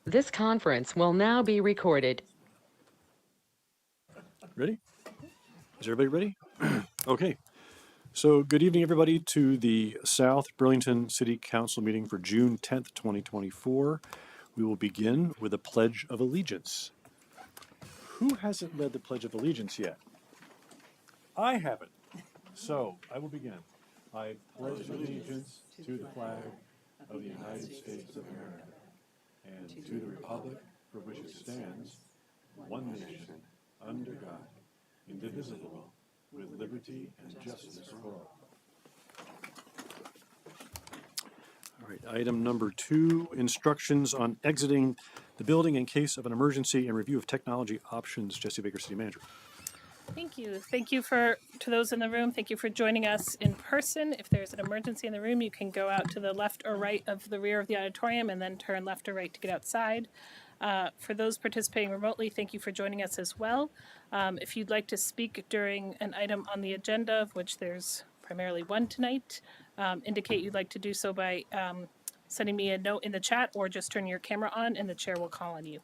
This conference will now be recorded. Ready? Is everybody ready? Okay. So good evening, everybody, to the South Burlington City Council meeting for June 10th, 2024. We will begin with a Pledge of Allegiance. Who hasn't led the Pledge of Allegiance yet? I haven't. So I will begin. I pledge allegiance to the flag of the United States of America and to the republic for which it stands, one nation, under God, indivisible, with liberty and justice for all. All right, item number 2, instructions on exiting the building in case of an emergency and review of technology options. Jesse Baker, City Manager. Thank you. Thank you to those in the room. Thank you for joining us in person. If there's an emergency in the room, you can go out to the left or right of the rear of the auditorium and then turn left or right to get outside. For those participating remotely, thank you for joining us as well. If you'd like to speak during an item on the agenda, of which there's primarily one tonight, indicate you'd like to do so by sending me a note in the chat or just turn your camera on and the chair will call on you.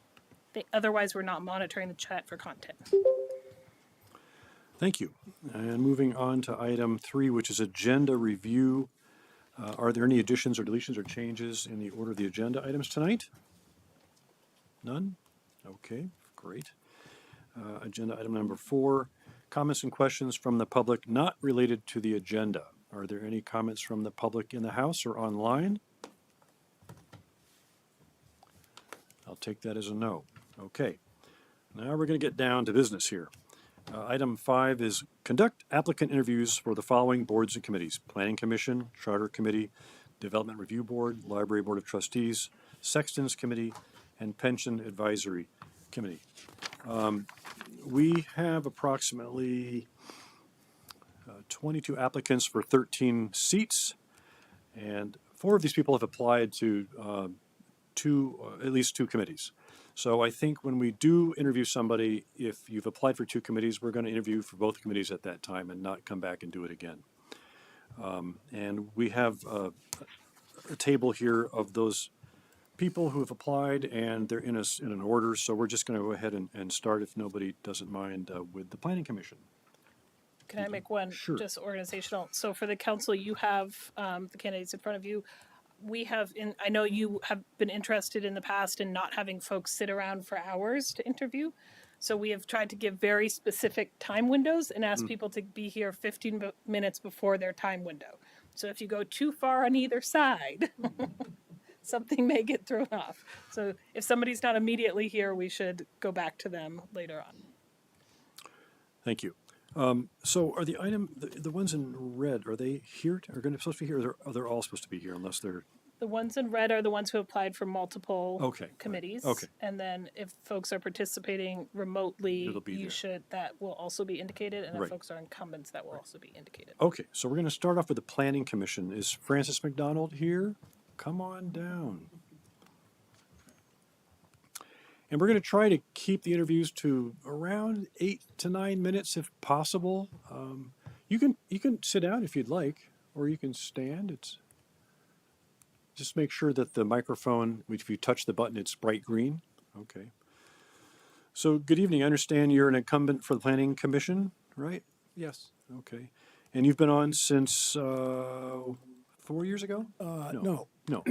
Otherwise, we're not monitoring the chat for content. Thank you. And moving on to item 3, which is agenda review. Are there any additions or deletions or changes in the order of the agenda items tonight? None? Okay, great. Agenda item number 4, comments and questions from the public not related to the agenda. Are there any comments from the public in the House or online? I'll take that as a no. Okay. Now we're going to get down to business here. Item 5 is conduct applicant interviews for the following boards and committees: Planning Commission, Charter Committee, Development Review Board, Library Board of Trustees, Sextons Committee, and Pension Advisory Committee. We have approximately 22 applicants for 13 seats. And 4 of these people have applied to at least 2 committees. So I think when we do interview somebody, if you've applied for 2 committees, we're going to interview for both committees at that time and not come back and do it again. And we have a table here of those people who have applied, and they're in an order. So we're just going to go ahead and start, if nobody doesn't mind, with the Planning Commission. Can I make one Sure. just organizational? So for the council, you have the candidates in front of you. We have, I know you have been interested in the past in not having folks sit around for hours to interview. So we have tried to give very specific time windows and ask people to be here 15 minutes before their time window. So if you go too far on either side, something may get thrown off. So if somebody's not immediately here, we should go back to them later on. Thank you. So are the ones in red, are they here, are going to supposed to be here, or are they all supposed to be here unless they're, The ones in red are the ones who applied for multiple Okay, right. committees. Okay. And then if folks are participating remotely, It'll be there. that will also be indicated. And if Right. folks are incumbents, that will also be indicated. Okay, so we're going to start off with the Planning Commission. Is Francis McDonald here? Come on down. And we're going to try to keep the interviews to around 8 to 9 minutes if possible. You can sit down if you'd like, or you can stand. It's just make sure that the microphone, if you touch the button, it's bright green. Okay. So good evening. I understand you're an incumbent for the Planning Commission, right? Yes. Okay. And you've been on since 4 years ago? No, No.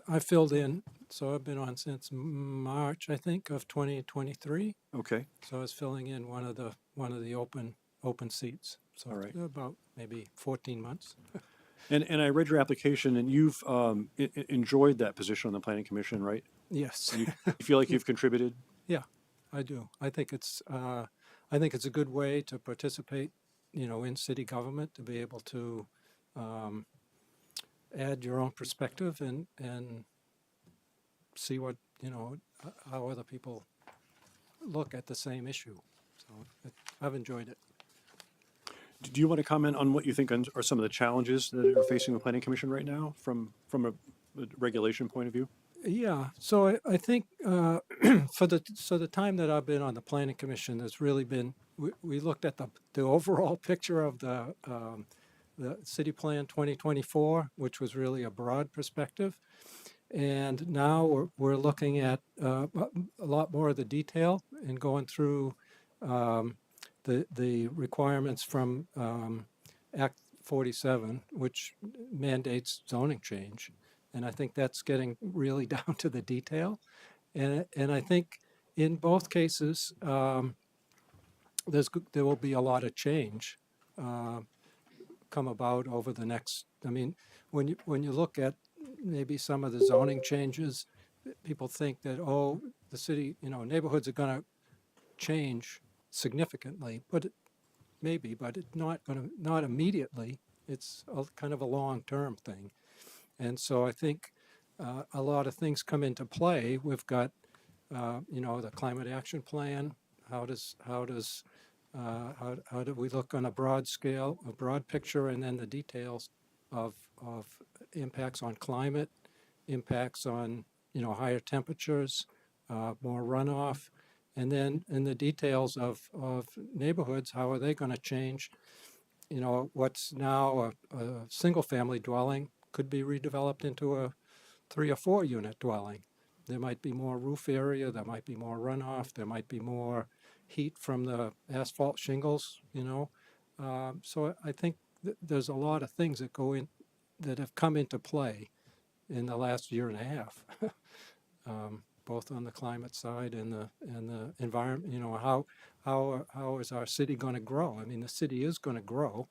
I filled in, so I've been on since March, I think, of 2023. Okay. So I was filling in one of the open seats. So All right. about maybe 14 months. And I read your application, and you've enjoyed that position on the Planning Commission, right? Yes. You feel like you've contributed? Yeah, I do. I think it's a good way to participate, in city government, to be able to add your own perspective and see what, how other people look at the same issue. So I've enjoyed it. Do you want to comment on what you think are some of the challenges that are facing the Planning Commission right now from a regulation point of view? Yeah, so I think for the time that I've been on the Planning Commission, there's really been we looked at the overall picture of the City Plan 2024, which was really a broad perspective, and now we're looking at a lot more of the detail and going through the requirements from Act 47, which mandates zoning change. And I think that's getting really down to the detail. And I think in both cases, there will be a lot of change come about over the next. I mean, when you look at maybe some of the zoning changes, people think that, oh, the city, neighborhoods are going to change significantly, but it's not immediately. It's kind of a long-term thing. And so I think a lot of things come into play. We've got, the climate action plan. How do we look on a broad scale, a broad picture, and then the details of impacts on climate, impacts on higher temperatures, more runoff, and then in the details of neighborhoods, how are they going to change? What's now a single-family dwelling could be redeveloped into a 3 or 4 unit dwelling. There might be more roof area, there might be more runoff, there might be more heat from the asphalt shingles, So I think there's a lot of things that have come into play in the last year and a half, both on the climate side and the environment. How is our city going to grow? I mean, the city is going to grow,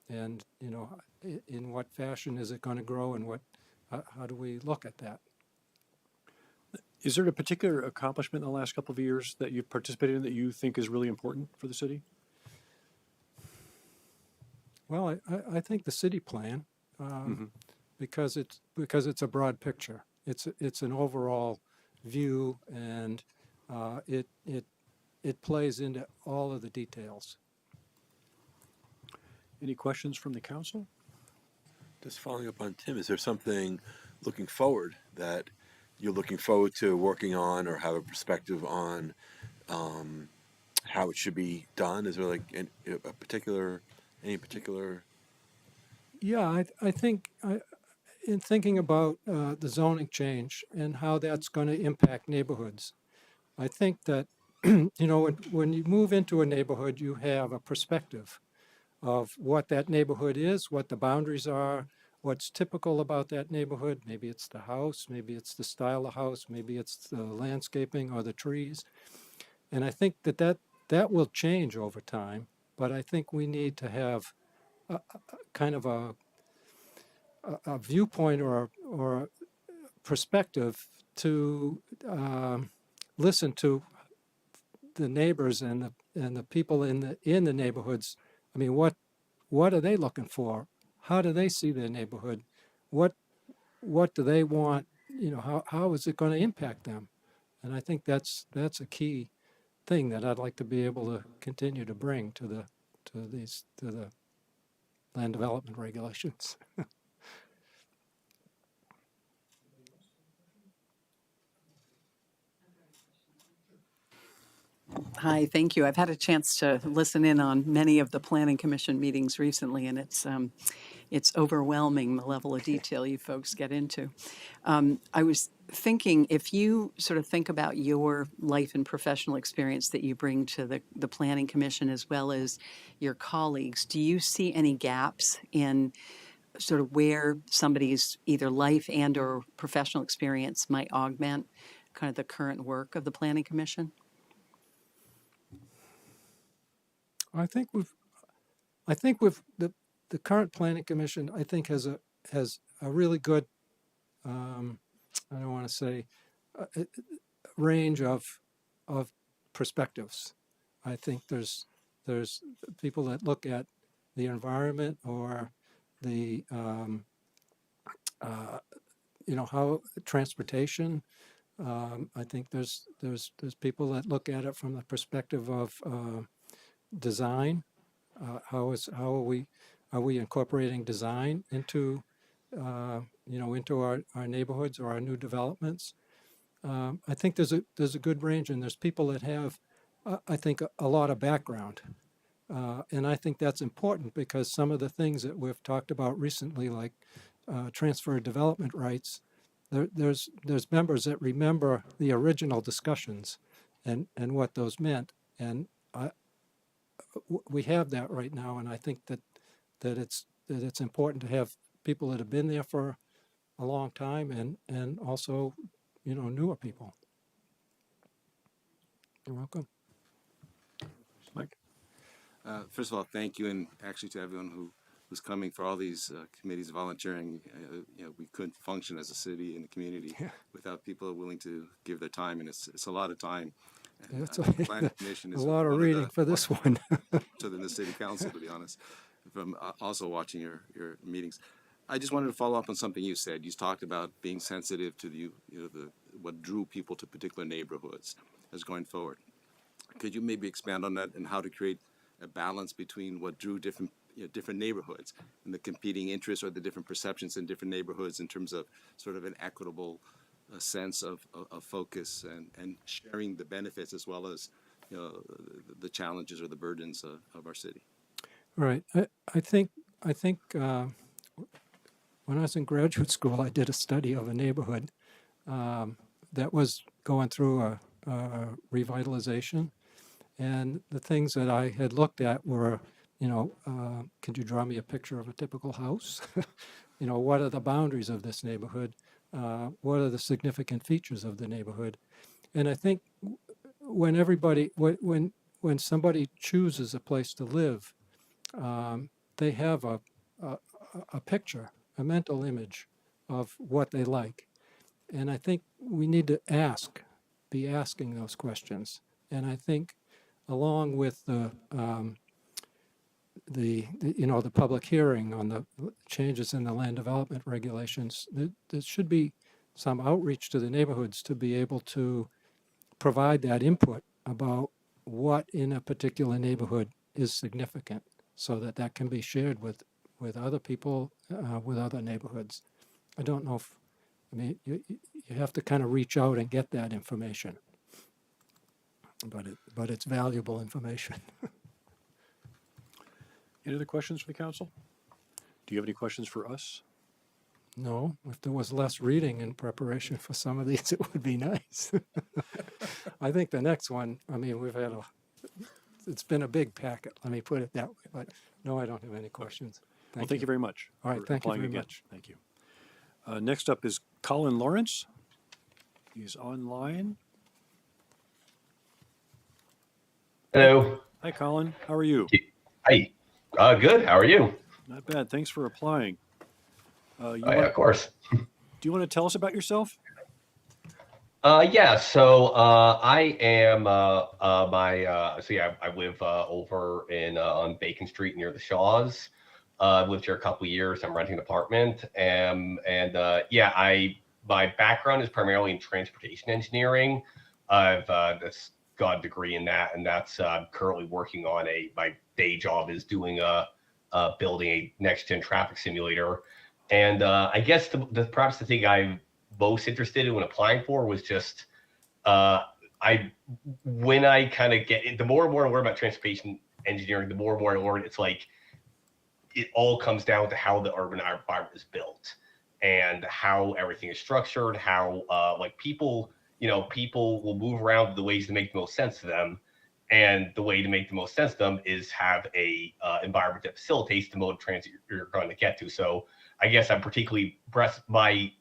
and in what fashion is it going to grow, and how do we look at that? Is there a particular accomplishment in the last couple of years that you've participated in that you think is really important for the city? Well, I think the city plan, because it's a broad picture. It's an overall view, and it plays into all of the details. Any questions from the council? Just following up on Tim, is there something looking forward that you're looking forward to working on or have a perspective on how it should be done? Is there like a particular, any particular? Yeah, I think in thinking about the zoning change and how that's going to impact neighborhoods, I think that, when you move into a neighborhood, you have a perspective of what that neighborhood is, what the boundaries are, what's typical about that neighborhood. Maybe it's the house, maybe it's the style of house, maybe it's the landscaping or the trees. And I think that will change over time, but I think we need to have kind of a viewpoint or perspective to listen to the neighbors and the people in the neighborhoods. I mean, what are they looking for? How do they see their neighborhood? What what do they want? How is it going to impact them? And I think that's a key thing that I'd like to be able to continue to bring to the land development regulations. Hi, thank you. I've had a chance to listen in on many of the Planning Commission meetings recently, and it's overwhelming the level of detail you folks get into. I was thinking, if you sort of think about your life and professional experience that you bring to the Planning Commission as well as your colleagues, do you see any gaps in sort of where somebody's either life and or professional experience might augment kind of the current work of the Planning Commission? I think the current planning commission, I think, has a really good, I don't want to say range of perspectives. I think there's people that look at the environment or the how transportation. I think there's people that look at it from the perspective of design. How are we incorporating design into into our neighborhoods or our new developments? I think there's a good range, and there's people that have I think a lot of background, and I think that's important because some of the things that we've talked about recently, like transfer of development rights, there's members that remember the original discussions and what those meant, and we have that right now, and I think that it's important to have people that have been there for a long time and also newer people. You're welcome. Mike? First of all, thank you, and actually to everyone who's coming for all these committees volunteering. We couldn't function as a city and a community without people willing to give their time, and it's a lot of time. And, That's the Planning Commission is a lot of reading for this one. to the city council, to be honest, from also watching your meetings. I just wanted to follow up on something you said. You talked about being sensitive to the what drew people to particular neighborhoods as going forward. Could you maybe expand on that and how to create a balance between what drew different neighborhoods and the competing interests or the different perceptions in different neighborhoods in terms of sort of an equitable sense of focus and sharing the benefits as well as the challenges or the burdens of our city? Right. I think when I was in graduate school, I did a study of a neighborhood that was going through a revitalization, and the things that I had looked at were, could you draw me a picture of a typical house? What are the boundaries of this neighborhood? What are the significant features of the neighborhood? And I think when somebody chooses a place to live, they have a picture, a mental image of what they like. And I think we need to be asking those questions. And I think along with the public hearing on the changes in the land development regulations, there should be some outreach to the neighborhoods to be able to provide that input about what in a particular neighborhood is significant, so that can be shared with with other people, with other neighborhoods. I don't know if, I mean, you have to kind of reach out and get that information, but it's valuable information. Any other questions for the council? Do you have any questions for us? No, if there was less reading in preparation for some of these, it would be nice. I think the next one, I mean, it's been a big packet, let me put it that way, but no, I don't have any questions. Well, thank you very much. All right, for thank you applying very again. much. Thank you. Next up is Colin Lawrence. He's online. Hello. Hi, Colin. How are you? Hi. Good. How are you? Not bad. Thanks for applying. Yeah, of course. Do you want to tell us about yourself? Yeah. So I am I live over in on Bacon Street near the Shaws. I've lived here a couple of years. I'm renting an apartment, my background is primarily in transportation engineering. I've got a degree in that, and that's currently working on my day job is doing building a next gen traffic simulator. And I guess perhaps the thing I'm most interested in when applying for was just when I kind of the more and more I learn about transportation engineering, the more and more I learn it's like it all comes down to how the urban environment is built and how everything is structured, how people will move around the ways that make the most sense to them. And the way to make the most sense to them is have a environment that facilitates the mode of transit you're going to get to. So I guess I'm particularly my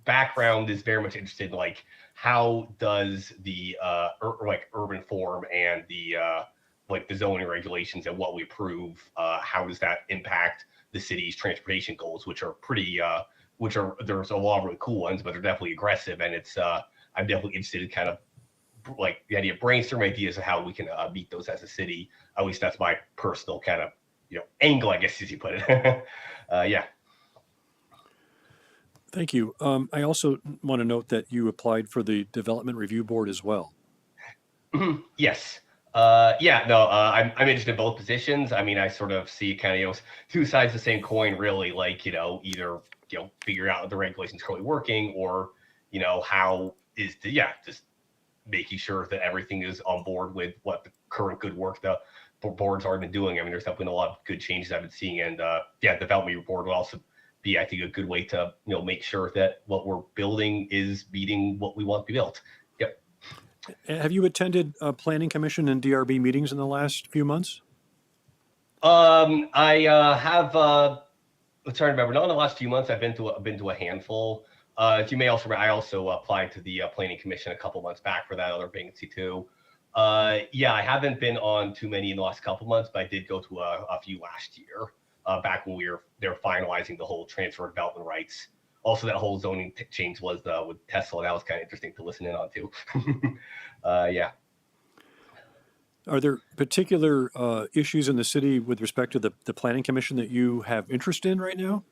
background is very much interested in like how does the urban form and the the zoning regulations and what we approve, how does that impact the city's transportation goals, which are pretty there's a lot of really cool ones, but they're definitely aggressive, and it's I'm definitely interested in kind of like the idea of brainstorm ideas of how we can meet those as a city. At least that's my personal kind of angle, I guess, as you put it. Yeah. Thank you. I also want to note that you applied for the Development Review Board as well. Yes. I'm interested in both positions. I mean, I sort of see kind of two sides of the same coin, really. Like either figure out the regulations currently working, or how is just making sure that everything is on board with what the current good work the board's already been doing. I mean, there's definitely a lot of good changes I've been seeing, and development report will also be, I think, a good way to make sure that what we're building is meeting what we want to be built. Yep. Have you attended Planning Commission and DRB meetings in the last few months? I have. I'm trying to remember. Not in the last few months. I've been to a handful. As you may also remember, I also applied to the Planning Commission a couple months back for that other vacancy too. I haven't been on too many in the last couple months, but I did go to a few last year. Back when they were finalizing the whole transfer of development rights. Also, that whole zoning change was with Tesla. That was kind of interesting to listen in on too. Yeah. Are there particular issues in the city with respect to the Planning Commission that you have interest in right now,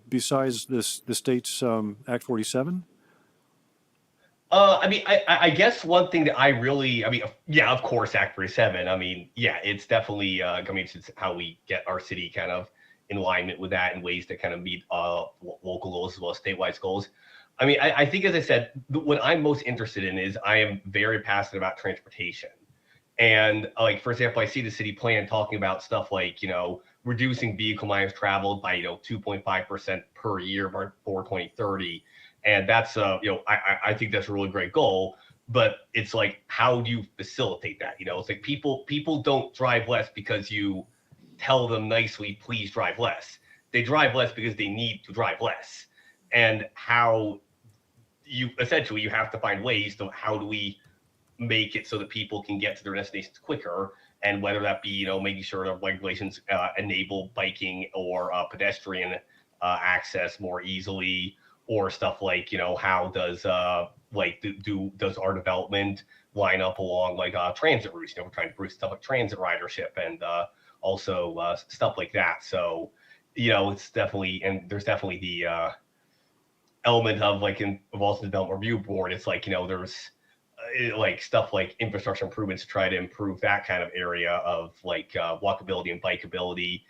besides the state's Act 47? I guess one thing that of course, Act 47. It's definitely, it's how we get our city kind of in alignment with that in ways that kind of meet local goals as well as statewide goals. I think, as I said, what I'm most interested in is I am very passionate about transportation. And for example, I see the city plan talking about stuff like, reducing vehicle miles traveled by, 2.5% per year by 2030. And that's, I think that's a really great goal, but it's like, how do you facilitate that? It's like people don't drive less because you tell them nicely, please drive less. They drive less because they need to drive less. And how you have to find ways to how do we make it so that people can get to their destinations quicker, and whether that be making sure the regulations enable biking or pedestrian access more easily, or stuff like how does does our development line up along transit routes? We're trying to boost stuff like transit ridership and also stuff like that. So it's definitely, and there's definitely the element of also the development review board. It's there's stuff like infrastructure improvements to try to improve that kind of area of walkability and bikeability.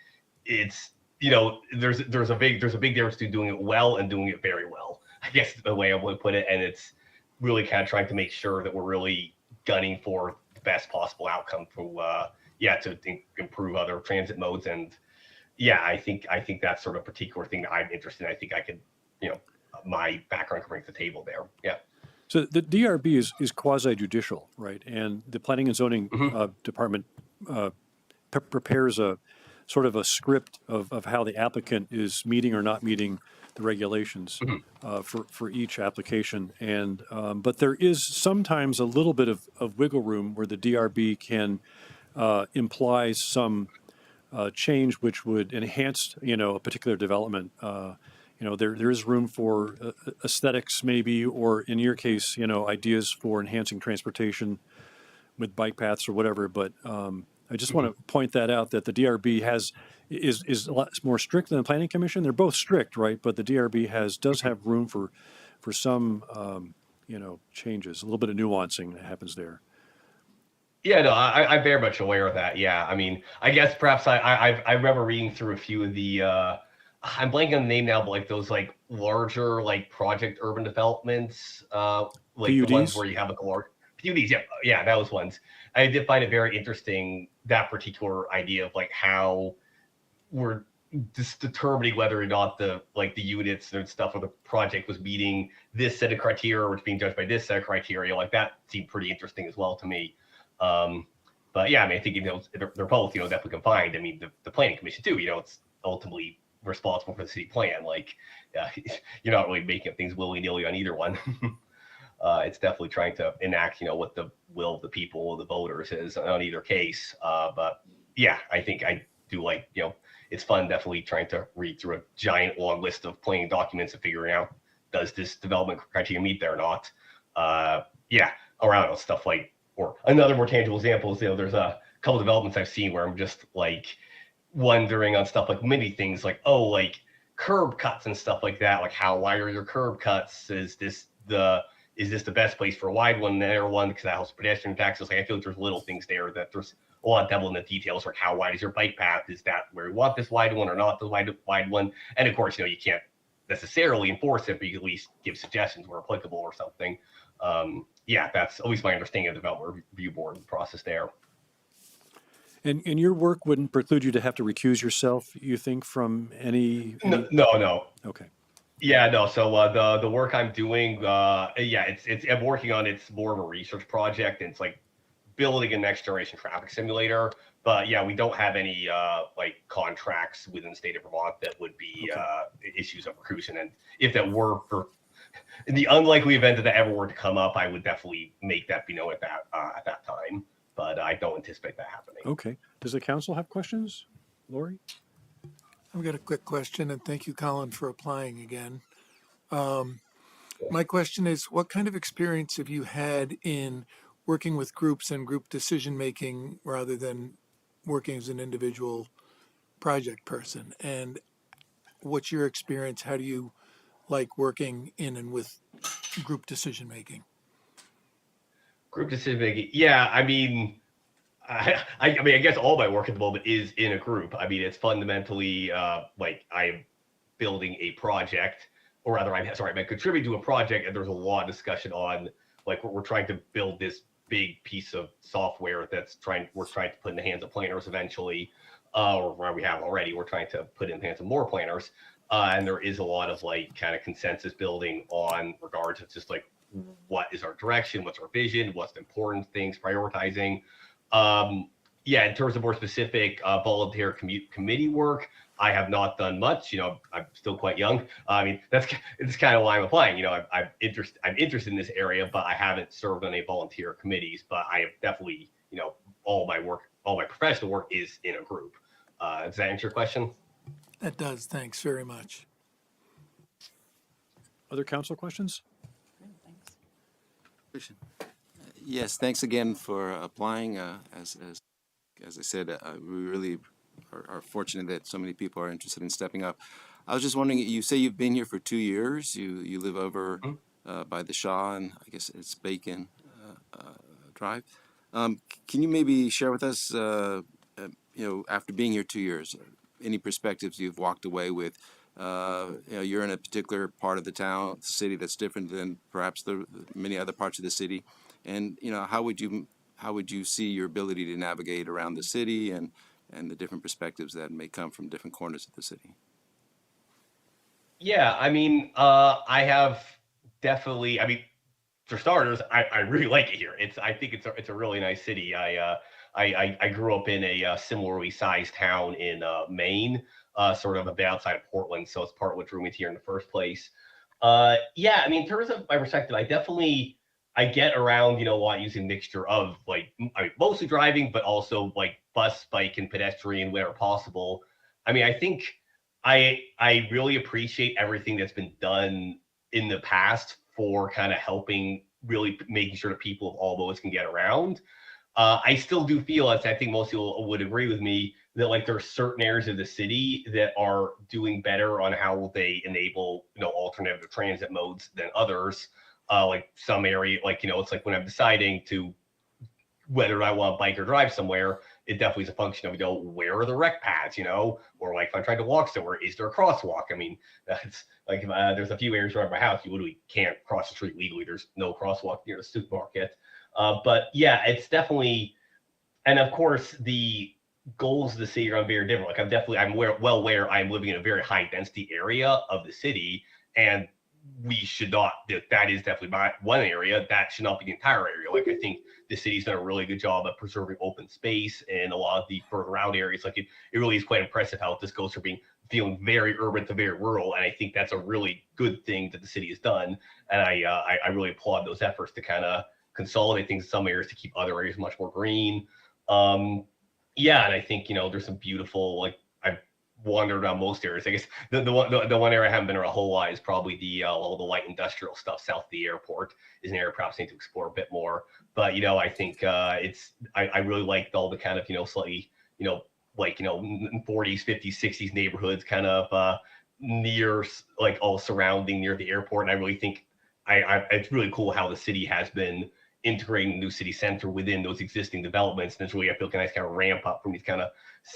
It's there's a big difference between doing it well and doing it very well. I guess is the way I would put it, and it's really kind of trying to make sure that we're really gunning for the best possible outcome for to improve other transit modes. And I think that's sort of a particular thing that I'm interested in. I think I could, my background can bring to the table there. Yeah. So the DRB is quasi-judicial, right? And the Planning and Zoning Department prepares a sort of a script of how the applicant is meeting or not meeting the regulations for each application. And but there is sometimes a little bit of wiggle room where the DRB can imply some change which would enhance, a particular development. There is room for aesthetics maybe, or in your case, ideas for enhancing transportation with bike paths or whatever. But I just want to point that out, that the DRB is a lot more strict than the Planning Commission. They're both strict, right? But the DRB does have room for some changes, a little bit of nuancing that happens there. Yeah, no, I'm very much aware of that. Yeah, I mean, I guess perhaps I remember reading through a few of the I'm blanking on the name now, but like those like larger like project urban developments, like PUDs? the ones where you have like a large PUDs. Yeah, those ones. I did find it very interesting, that particular idea of like how we're just determining whether or not the units and stuff or the project was meeting this set of criteria or it's being judged by this set of criteria. Like that seemed pretty interesting as well to me. But yeah, I mean, I think they're both definitely combined. I mean, the Planning Commission too. It's ultimately responsible for the city plan. Like, you're not really making up things willy-nilly on either one. It's definitely trying to enact, what the will of the people or the voters is on either case. But yeah, I think I do like, it's fun definitely trying to read through a giant long list of planning documents and figuring out, does this development criteria meet there or not? Around stuff like, or another more tangible example is, there's a couple developments I've seen where I'm just like wondering on stuff like many things like, like curb cuts and stuff like that. Like, how wide are your curb cuts? Is this the best place for a wide one, narrow one? Because that helps pedestrian access. Like, I feel like there's little things there that there's a lot of devil in the details. Like, how wide is your bike path? Is that where we want this wide one or not the wide one? And of course, you can't necessarily enforce it, but you can at least give suggestions where applicable or something. That's always my understanding of the development review board process there. And your work wouldn't preclude you to have to recuse yourself, you think, from any... No. Okay. Yeah, no. So the work I'm doing, I'm working on, it's more of a research project, and it's like building a next generation traffic simulator. But yeah, we don't have any like contracts within the state of Vermont that would be issues of reclusion. And if that were in the unlikely event that that ever were to come up, I would definitely make that be known at that time. But I don't anticipate that happening. Okay. Does the council have questions? Lori? I've got a quick question, and thank you, Colin, for applying again. My question is, what kind of experience have you had in working with groups and group decision-making rather than working as an individual project person? And what's your experience? How do you like working in and with group decision-making? Group decision making. Yeah, I mean, I guess all my work at the moment is in a group. I mean, it's fundamentally like I'm building a project, or rather, I'm contributing to a project, and there's a lot of discussion on like we're trying to build this big piece of software we're trying to put in the hands of planners eventually, or where we have already. We're trying to put in the hands of more planners, and there is a lot of like kind of consensus building on regards to just like, what is our direction, what's our vision, what's the important things, prioritizing. In terms of more specific volunteer committee work, I have not done much. I'm still quite young. I mean, it's kind of why I'm applying. I'm interested in this area, but I haven't served on any volunteer committees. But I have definitely, all my professional work is in a group. Does that answer your question? That does. Thanks very much. Other council questions? Yes, thanks again for applying. As I said, we really are fortunate that so many people are interested in stepping up. I was just wondering, you say you've been here for 2 years. You live over by the Shaw, and I guess it's Bacon Drive. Can you maybe share with us, after being here 2 years, any perspectives you've walked away with. You're in a particular part of the town, city that's different than perhaps the many other parts of the city, and how would you see your ability to navigate around the city and the different perspectives that may come from different corners of the city? Yeah, I mean, I have definitely. I mean, for starters, I really like it here. I think it's a really nice city. I grew up in a similarly sized town in Maine, sort of a bit outside of Portland, so it's part of what drew me here in the first place. Yeah, I mean, in terms of my perspective, I get around, a lot using a mixture of mostly driving, but also like bus, bike, and pedestrian wherever possible. I mean, I think I really appreciate everything that's been done in the past for kind of helping really making sure that people of all modes can get around. I still do feel, as I think most people would agree with me, that there are certain areas of the city that are doing better on how they enable alternative transit modes than others. Like some area, it's like when I'm deciding to whether I want to bike or drive somewhere, it definitely is a function of, where are the rec pads, or like if I'm trying to walk somewhere, is there a crosswalk? I mean, that's like there's a few areas around my house you literally can't cross the street legally. There's no crosswalk near the supermarket. But yeah, it's definitely, and of course the goals of the city are very different. Like I'm well aware I'm living in a very high density area of the city, and we should not, that is definitely one area, that should not be the entire area. Like I think the city's done a really good job at preserving open space in a lot of the further out areas. Like it really is quite impressive how this goes from feeling very urban to very rural. And I think that's a really good thing that the city has done. And I really applaud those efforts to kind of consolidate things in some areas to keep other areas much more green. Yeah, and I think there's some beautiful, I've wandered around most areas. I guess the one area I haven't been around a whole lot is probably all the light industrial stuff south of the airport is an area perhaps I need to explore a bit more. But I think I really liked all the kind of slightly 40s, 50s, 60s neighborhoods kind of near all surrounding near the airport. And I really think it's really cool how the city has been integrating the new city center within those existing developments. And it's really, I feel, a nice kind of ramp up from these kind of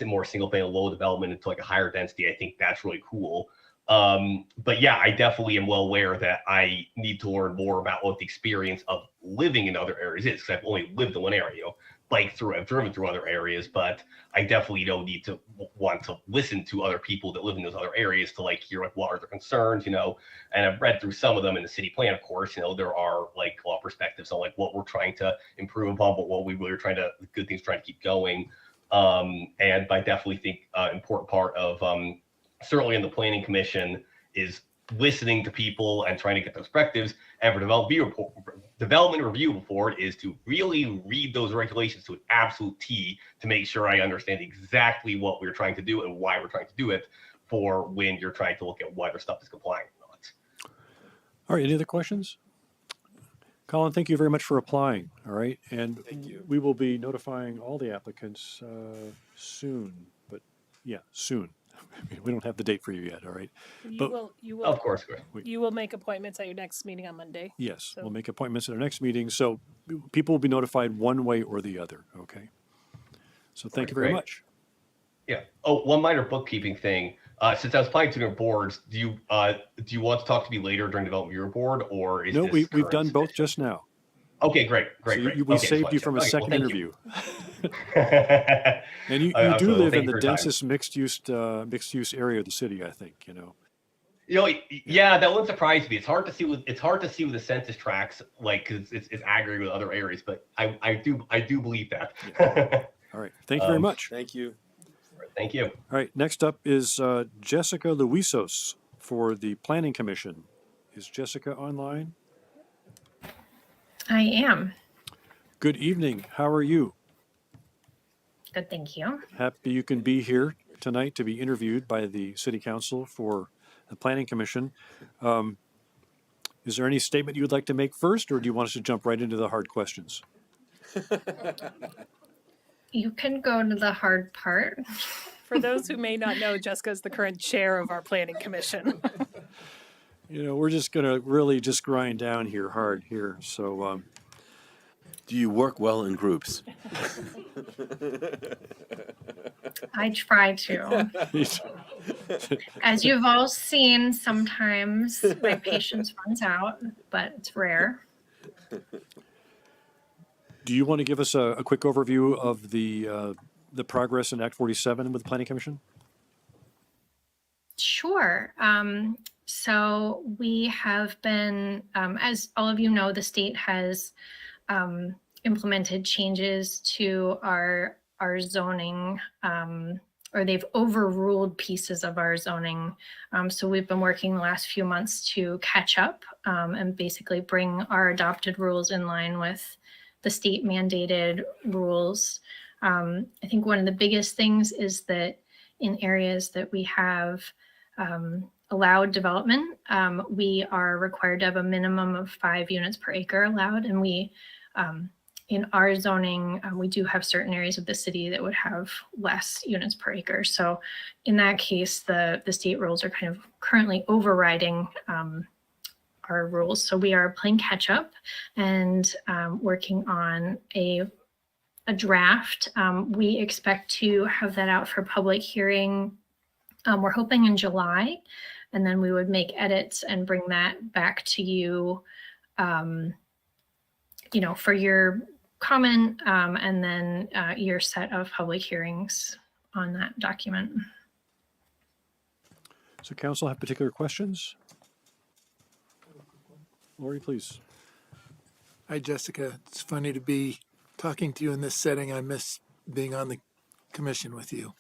more single family low development into a higher density. I think that's really cool. But yeah, I definitely am well aware that I need to learn more about what the experience of living in other areas is, because I've only lived in one area. I've driven through other areas, but I definitely need to want to listen to other people that live in those other areas to hear what are their concerns, and I've read through some of them in the city plan, of course. There are a lot of perspectives on what we're trying to improve upon, but what we really are good things trying to keep going. And I definitely think important part of certainly in the planning commission is listening to people and trying to get those perspectives. And for development review report is to really read those regulations to an absolute T to make sure I understand exactly what we're trying to do and why we're trying to do it, for when you're trying to look at whether stuff is compliant or not. All right, any other questions? Colin, thank you very much for applying. All right, and Thank you. we will be notifying all the applicants soon, but yeah, soon. We don't have the date for you yet, all right? You will, Of course. you will make appointments at your next meeting on Monday. Yes, So- we'll make appointments at our next meeting, so people will be notified one way or the other, okay? So thank you very Great. much. Yeah. Oh, one minor bookkeeping thing. Since I was applying to different boards, do you want to talk to me later during development review board, or is No, this we've current done both sufficient? just now. Okay, great. So we Okay, saved you from a okay, well, second thank interview. you. And you do Absolutely. live Thank in you the for your time. densest mixed use area of the city, I think, Yeah, that one surprised me. It's hard to see with the census tracts, because it's aggregated with other areas, but I do believe that. All right, thank you very much. Thank you. Thank you. All right, next up is Jessica Luisos for the Planning Commission. Is Jessica online? I am. Good evening. How are you? Good, thank you. Happy you can be here tonight to be interviewed by the City Council for the Planning Commission. Is there any statement you would like to make first, or do you want us to jump right into the hard questions? You can go to the hard part. For those who may not know, Jessica is the current chair of our planning commission. We're just going to really just grind down here hard here. So Do you work well in groups? I try to. As you've all seen, sometimes my patience runs out, but it's rare. Do you want to give us a quick overview of the progress in Act 47 with the Planning Commission? Sure. So we have been, as all of you know, the state has implemented changes to our zoning, or they've overruled pieces of our zoning. So we've been working the last few months to catch up and basically bring our adopted rules in line with the state mandated rules. I think one of the biggest things is that in areas that we have allowed development, we are required to have a minimum of 5 units per acre allowed. And we, in our zoning, we do have certain areas of the city that would have less units per acre. So in that case, the state rules are kind of currently overriding our rules. So we are playing catch up and working on a draft. We expect to have that out for public hearing. We're hoping in July, and then we would make edits and bring that back to you, for your comment, and then your set of public hearings on that document. So council have particular questions? Lori, please. Hi, Jessica. It's funny to be talking to you in this setting. I miss being on the commission with you.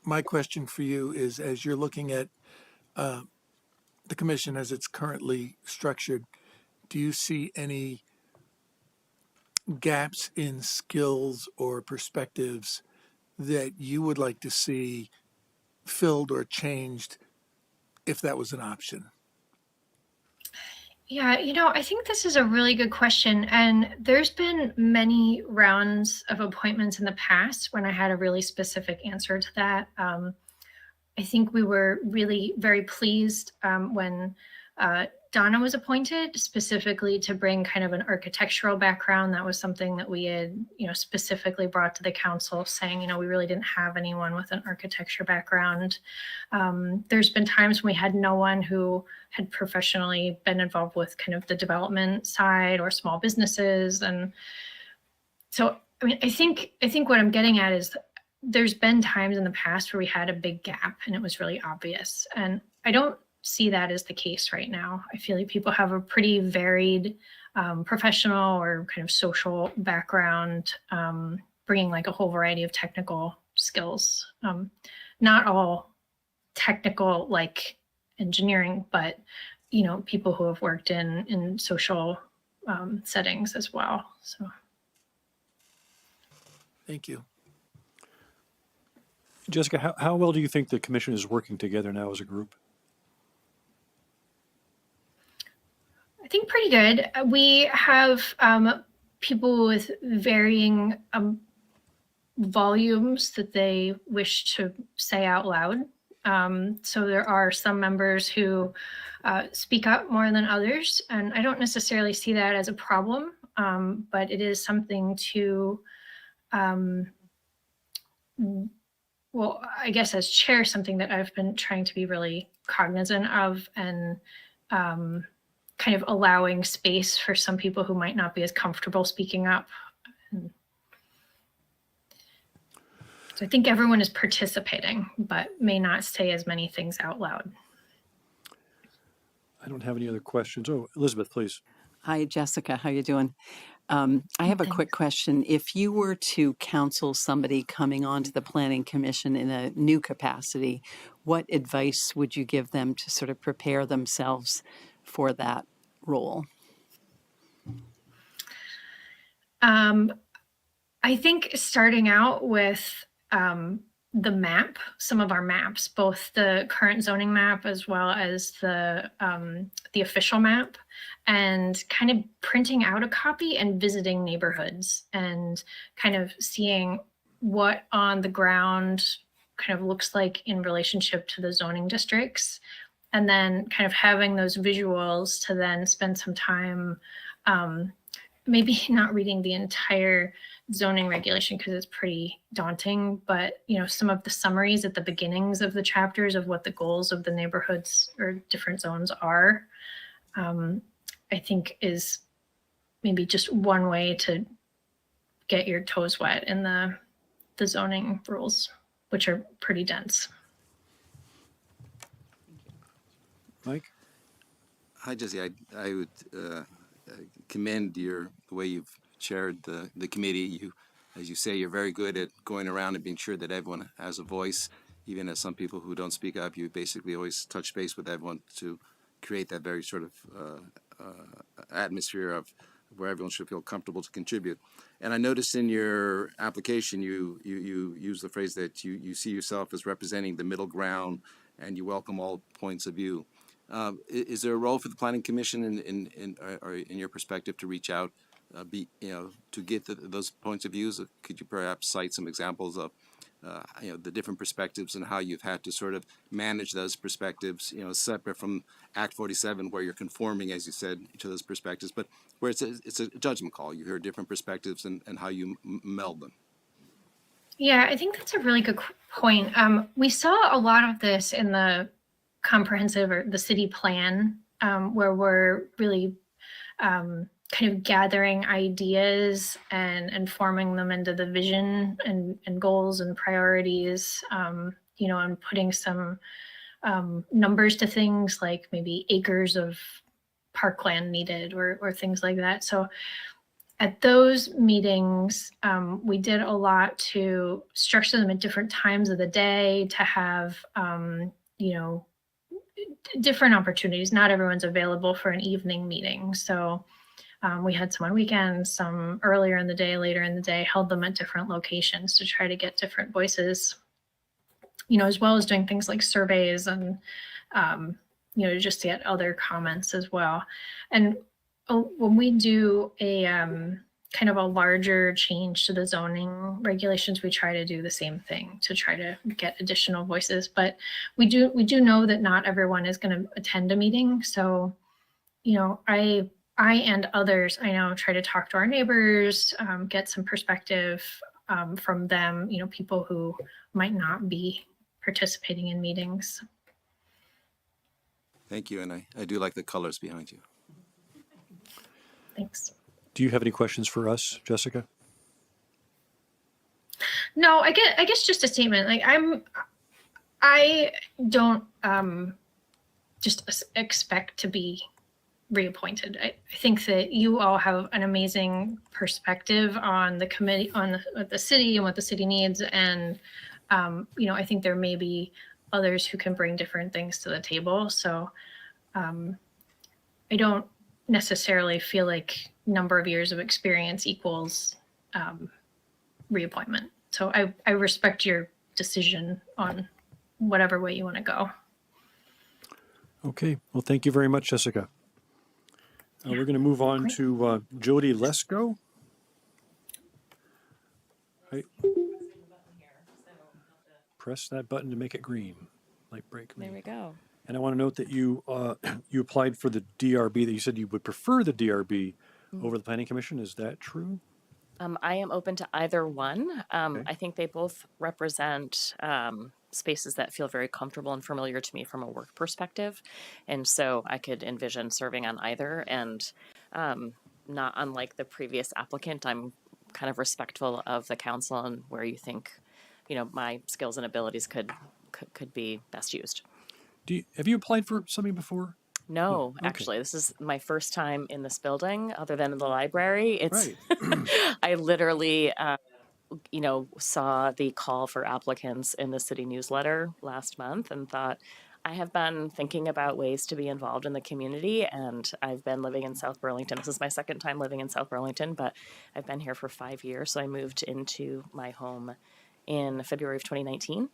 My question for you is, as you're looking at the commission as it's currently structured, do you see any gaps in skills or perspectives that you would like to see filled or changed if that was an option? Yeah, I think this is a really good question. And there's been many rounds of appointments in the past when I had a really specific answer to that. I think we were really very pleased when Donna was appointed, specifically to bring kind of an architectural background. That was something that we had, specifically brought to the council, saying, we really didn't have anyone with an architecture background. There's been times when we had no one who had professionally been involved with kind of the development side or small businesses. And so, I think what I'm getting at is there's been times in the past where we had a big gap and it was really obvious. And I don't see that as the case right now. I feel like people have a pretty varied professional or kind of social background, bringing like a whole variety of technical skills. Not all technical like engineering, but people who have worked in social settings as well. So, Thank you. Jessica, how well do you think the commission is working together now as a group? I think pretty good. We have people with varying volumes that they wish to say out loud. So there are some members who speak up more than others, and I don't necessarily see that as a problem, but it is something to, well, I guess as chair, something that I've been trying to be really cognizant of, and kind of allowing space for some people who might not be as comfortable speaking up. So I think everyone is participating, but may not say as many things out loud. I don't have any other questions. Oh, Elizabeth, please. Hi, Jessica. How you doing? I have a quick question. If you were to counsel somebody coming onto the Planning Commission in a new capacity, what advice would you give them to sort of prepare themselves for that role? I think starting out with the map, some of our maps, both the current zoning map as well as the official map, and kind of printing out a copy and visiting neighborhoods and kind of seeing what on the ground kind of looks like in relationship to the zoning districts, and then kind of having those visuals to then spend some time maybe not reading the entire zoning regulation because it's pretty daunting, but some of the summaries at the beginnings of the chapters of what the goals of the neighborhoods or different zones are, I think is maybe just one way to get your toes wet in the zoning rules, which are pretty dense. Mike? Hi, Jesse. I would commend the way you've chaired the committee. You, as you say, you're very good at going around and being sure that everyone has a voice. Even as some people who don't speak up, you basically always touch base with everyone to create that very sort of atmosphere of where everyone should feel comfortable to contribute. And I noticed in your application, you use the phrase that you see yourself as representing the middle ground and you welcome all points of view. Is there a role for the Planning Commission in your perspective to reach out, to get those points of views? Could you perhaps cite some examples of, the different perspectives and how you've had to sort of manage those perspectives, separate from Act 47, where you're conforming, as you said, to those perspectives, but where it's a judgment call. You hear different perspectives and how you meld them. Yeah, I think that's a really good point. We saw a lot of this in the comprehensive or the city plan, where we're really kind of gathering ideas and forming them into the vision and goals and priorities, and putting some numbers to things like maybe acres of parkland needed or things like that. So at those meetings, we did a lot to structure them at different times of the day to have, different opportunities. Not everyone's available for an evening meeting. So we had some on weekends, some earlier in the day, later in the day, held them at different locations to try to get different voices, as well as doing things like surveys and, just to get other comments as well. And when we do a kind of a larger change to the zoning regulations, we try to do the same thing to try to get additional voices. But we do know that not everyone is going to attend a meeting. So, I and others, I know, try to talk to our neighbors, get some perspective from them, people who might not be participating in meetings. Thank you, and I do like the colors behind you. Thanks. Do you have any questions for us, Jessica? No, I guess just a statement. Like I don't just expect to be reappointed. I think that you all have an amazing perspective on the committee, on the city and what the city needs. And, I think there may be others who can bring different things to the table. So I don't necessarily feel like number of years of experience equals reappointment. So I respect your decision on whatever way you want to go. Okay. Well, thank you very much, Jessica. We're going to move on to Jody Lesko. Right. Press that button to make it green, light break. There we go. And I want to note that you you applied for the DRB, that you said you would prefer the DRB over the Planning Commission. Is that true? I am open to either one. Okay. I think they both represent spaces that feel very comfortable and familiar to me from a work perspective. And so I could envision serving on either. And not unlike the previous applicant, I'm kind of respectful of the council and where you think, my skills and abilities could be best used. Have you applied for something before? No, Okay. actually, this is my first time in this building other than in the library. It's Right. I literally, saw the call for applicants in the city newsletter last month and thought, I have been thinking about ways to be involved in the community, and I've been living in South Burlington. This is my second time living in South Burlington, but I've been here for 5 years. So I moved into my home in February of 2019.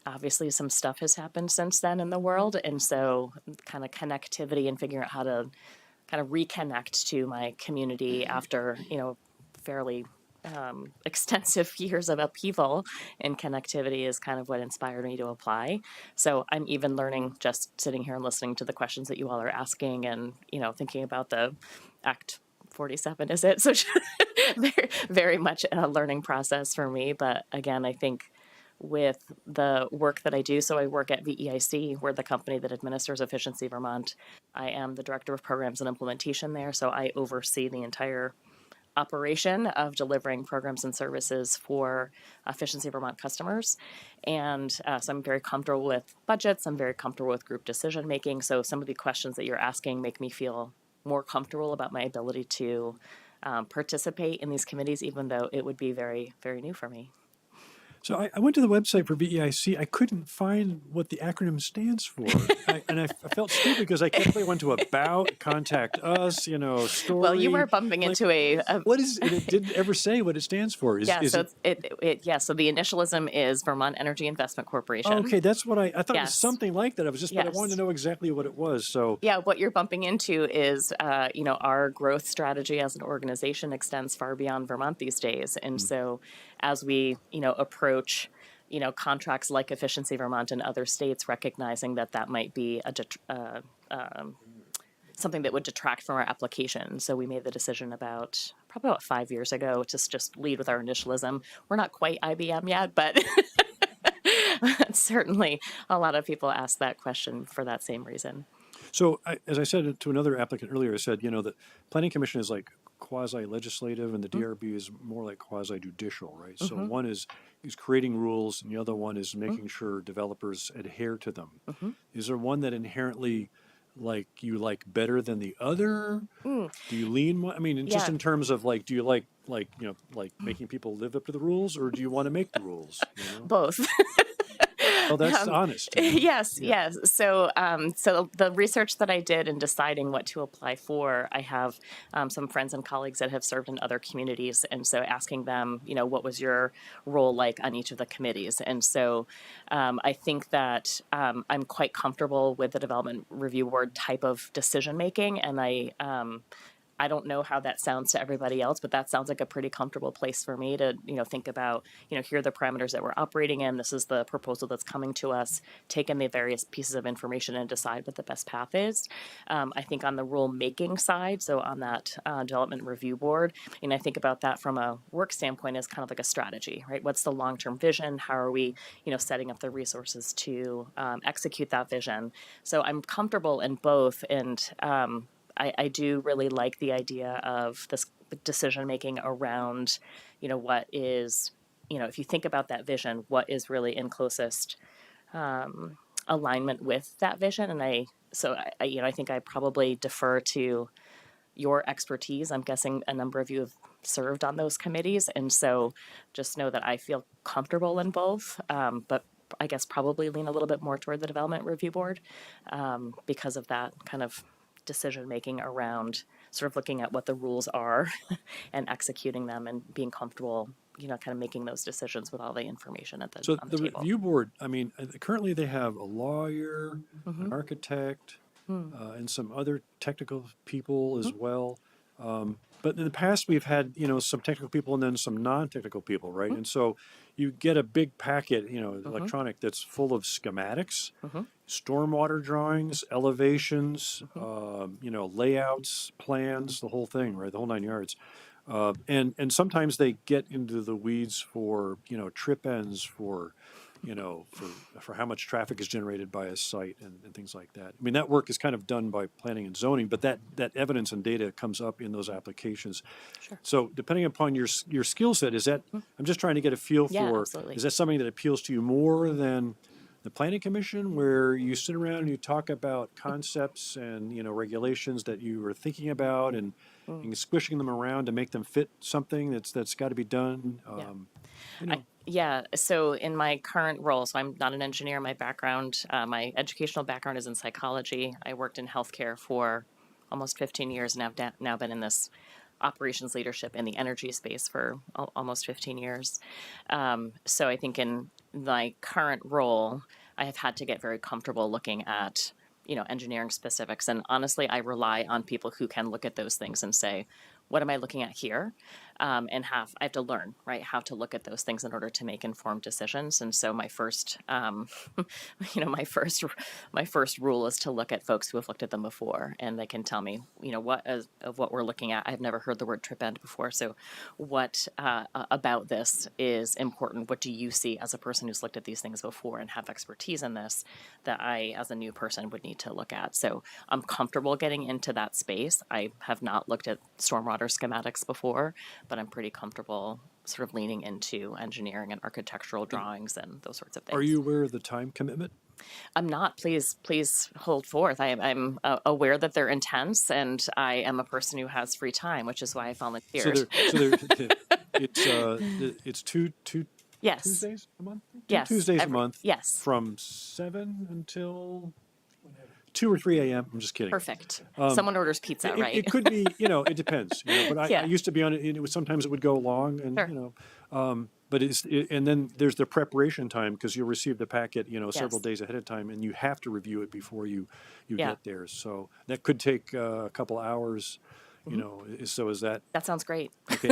Obviously, some stuff has happened since then in the world. And so kind of connectivity and figuring out how to kind of reconnect to my community after, fairly extensive years of upheaval and connectivity is kind of what inspired me to apply. So I'm even learning just sitting here and listening to the questions that you all are asking and, thinking about the Act 47, is it? So very, very much a learning process for me. But again, I think with the work that I do, so I work at VEIC, we're the company that administers Efficiency Vermont. I am the director of programs and implementation there, so I oversee the entire operation of delivering programs and services for Efficiency Vermont customers. And so I'm very comfortable with budgets. I'm very comfortable with group decision making. So some of the questions that you're asking make me feel more comfortable about my ability to participate in these committees, even though it would be very, very new for me. So I went to the website for VEIC. I couldn't find what the acronym stands for. I felt stupid because I went to about, contact us, story. Well, you were bumping Like, into a what is it? It didn't ever say what it stands for. So the initialism is Vermont Energy Investment Corporation. Okay, that's what I thought it was Yes. something like that. But I wanted to know exactly what it was. So Yeah, what you're bumping into is, our growth strategy as an organization extends far beyond Vermont these days. And so as we, approach, contracts like Efficiency Vermont and other states, recognizing that might be something that would detract from our application. So we made the decision probably about 5 years ago to just lead with our initialism. We're not quite IBM yet, but certainly a lot of people ask that question for that same reason. So, as I said to another applicant earlier, I said, the Planning Commission is like quasi-legislative and the DRB is more like quasi-judicial, right? So one is creating rules and the other one is making sure developers adhere to them. Is there one that inherently you like better than the other? Do you lean more? I mean, just in terms of do you like making people live up to the rules, or do you want to make the rules? Both. Well, that's honest. Yes. So the research that I did in deciding what to apply for, I have some friends and colleagues that have served in other communities, and so asking them, what was your role like on each of the committees? And so I think that I'm quite comfortable with the Development Review Board type of decision making, and I don't know how that sounds to everybody else, but that sounds like a pretty comfortable place for me to, think about, here are the parameters that we're operating in. This is the proposal that's coming to us, take in the various pieces of information and decide what the best path is. I think on the rule making side, so on that Development Review Board, I think about that from a work standpoint as kind of like a strategy, right? What's the long-term vision? How are we, setting up the resources to execute that vision? So I'm comfortable in both, and I do really like the idea of this decision making around, what is, if you think about that vision, what is really in closest alignment with that vision. And I think I probably defer to your expertise. I'm guessing a number of you have served on those committees. And so just know that I feel comfortable in both, but I guess probably lean a little bit more toward the Development Review Board because of that kind of decision making around sort of looking at what the rules are and executing them and being comfortable, kind of making those decisions with all the information on the table. Review board, I mean, currently they have a lawyer, an architect, and some other technical people as well. But in the past, we've had, some technical people and then some non-technical people, right? And so you get a big packet, electronic that's full of schematics, stormwater drawings, elevations, layouts, plans, the whole thing, right? The whole 9 yards. And sometimes they get into the weeds for, trip ends, for how much traffic is generated by a site and things like that. I mean, that work is kind of done by planning and zoning, but that evidence and data comes up in those applications. Sure. So depending upon your skill set, is that, I'm just trying to get a feel for, absolutely. Is that something that appeals to you more than the Planning Commission, where you sit around and you talk about concepts and, regulations that you were thinking about and squishing them around to make them fit something that's got to be done? So in my current role, so I'm not an engineer. My background, my educational background is in psychology. I worked in healthcare for almost 15 years and have now been in this operations leadership in the energy space for almost 15 years. So I think in my current role, I have had to get very comfortable looking at, engineering specifics. And honestly, I rely on people who can look at those things and say, what am I looking at here? and I have to learn, right, how to look at those things in order to make informed decisions. And so my first, my first rule is to look at folks who have looked at them before, and they can tell me, of what we're looking at. I've never heard the word trip end before, so what about this is important? What do you see as a person who's looked at these things before and have expertise in this that I, as a new person, would need to look at? So I'm comfortable getting into that space. I have not looked at stormwater schematics before, but I'm pretty comfortable sort of leaning into engineering and architectural drawings and those sorts of things. Are you aware of the time commitment? I'm not. Please hold forth. I'm aware that they're intense, and I am a person who has free time, which is why I volunteered. It's two Yes. Tuesdays a month? Yes. Tuesdays a month. Yes. From 7 until 2 or 3 a.m. I'm just kidding. Perfect. Someone orders pizza, right? It could be, it depends. But I used to be on it. It was sometimes it would go long, and Sure. but and then there's the preparation time because you'll receive the packet, several Yes. days ahead of time, and you have to review it before you Yeah. get there. So that could take a couple hours. So is that That sounds great. okay?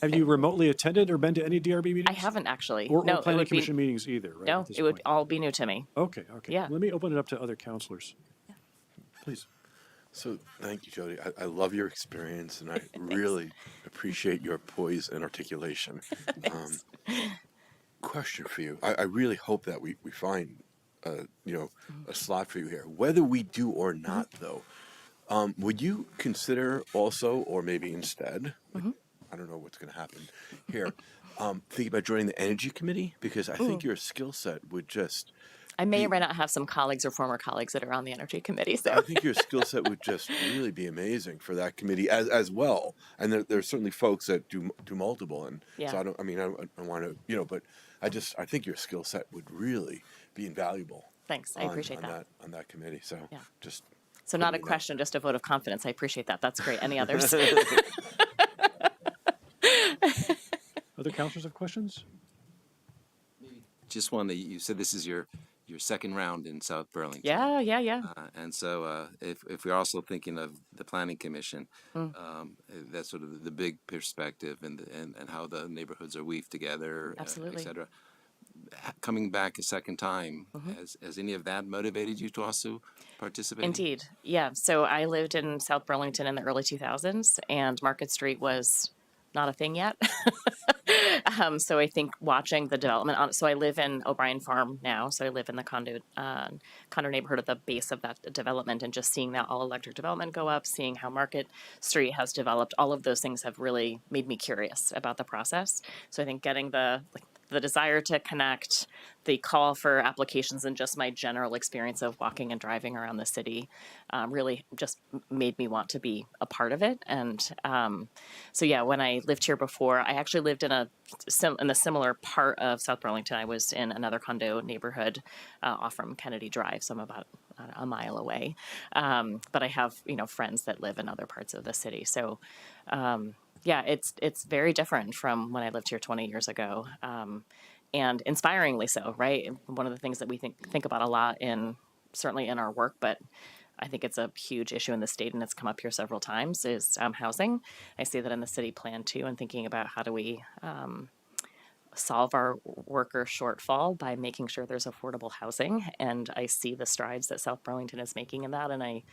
Have you remotely attended or been to any DRB meetings? I haven't actually. Or No, it planning would be commission meetings either, right? no. at this It would point? all be new to me. Okay. Yeah. Let me open it up to other counselors. Please. So thank you, Jody. I love your experience, and I really appreciate your poise and articulation. Question for you. I really hope that we find a slot for you here. Whether we do or not, though, would you consider also, or maybe instead, I don't know what's going to happen here, think about joining the Energy Committee? Because I think your skill set would just... I may or may not have some colleagues or former colleagues that are on the Energy Committee. So I think your skill set would just really be amazing for that committee as well. And there are certainly folks that do multiple. And Yeah. so I don't want to, but I think your skill set would really be invaluable. Thanks. I appreciate that. On that committee. So Yeah. just... So not a question, just a vote of confidence. I appreciate that. That's great. Any others? Other counselors have questions? Just one that you said this is your second round in South Burlington. Yeah. And so if we're also thinking of the Planning Commission, that's sort of the big perspective and how the neighborhoods are weaved together, Absolutely. et cetera. Coming back a second time, has any of that motivated you to also participate? Indeed. Yeah. So I lived in South Burlington in the early 2000s, and Market Street was not a thing yet. So I think watching the development so I live in O'Brien Farm now. So I live in the condo neighborhood at the base of that development, and just seeing that all electric development go up, seeing how Market Street has developed, all of those things have really made me curious about the process. So I think getting the desire to connect, the call for applications, and just my general experience of walking and driving around the city really just made me want to be a part of it. And so yeah, when I lived here before, I actually lived in a similar part of South Burlington. I was in another condo neighborhood off from Kennedy Drive, so I'm about a mile away. But I have friends that live in other parts of the city. So yeah, it's very different from when I lived here 20 years ago, and inspiringly so, right? One of the things that we think about a lot certainly in our work, but I think it's a huge issue in the state, and it's come up here several times, is housing. I see that in the city plan too, and thinking about how do we solve our worker shortfall by making sure there's affordable housing. And I see the strides that South Burlington is making in that, and I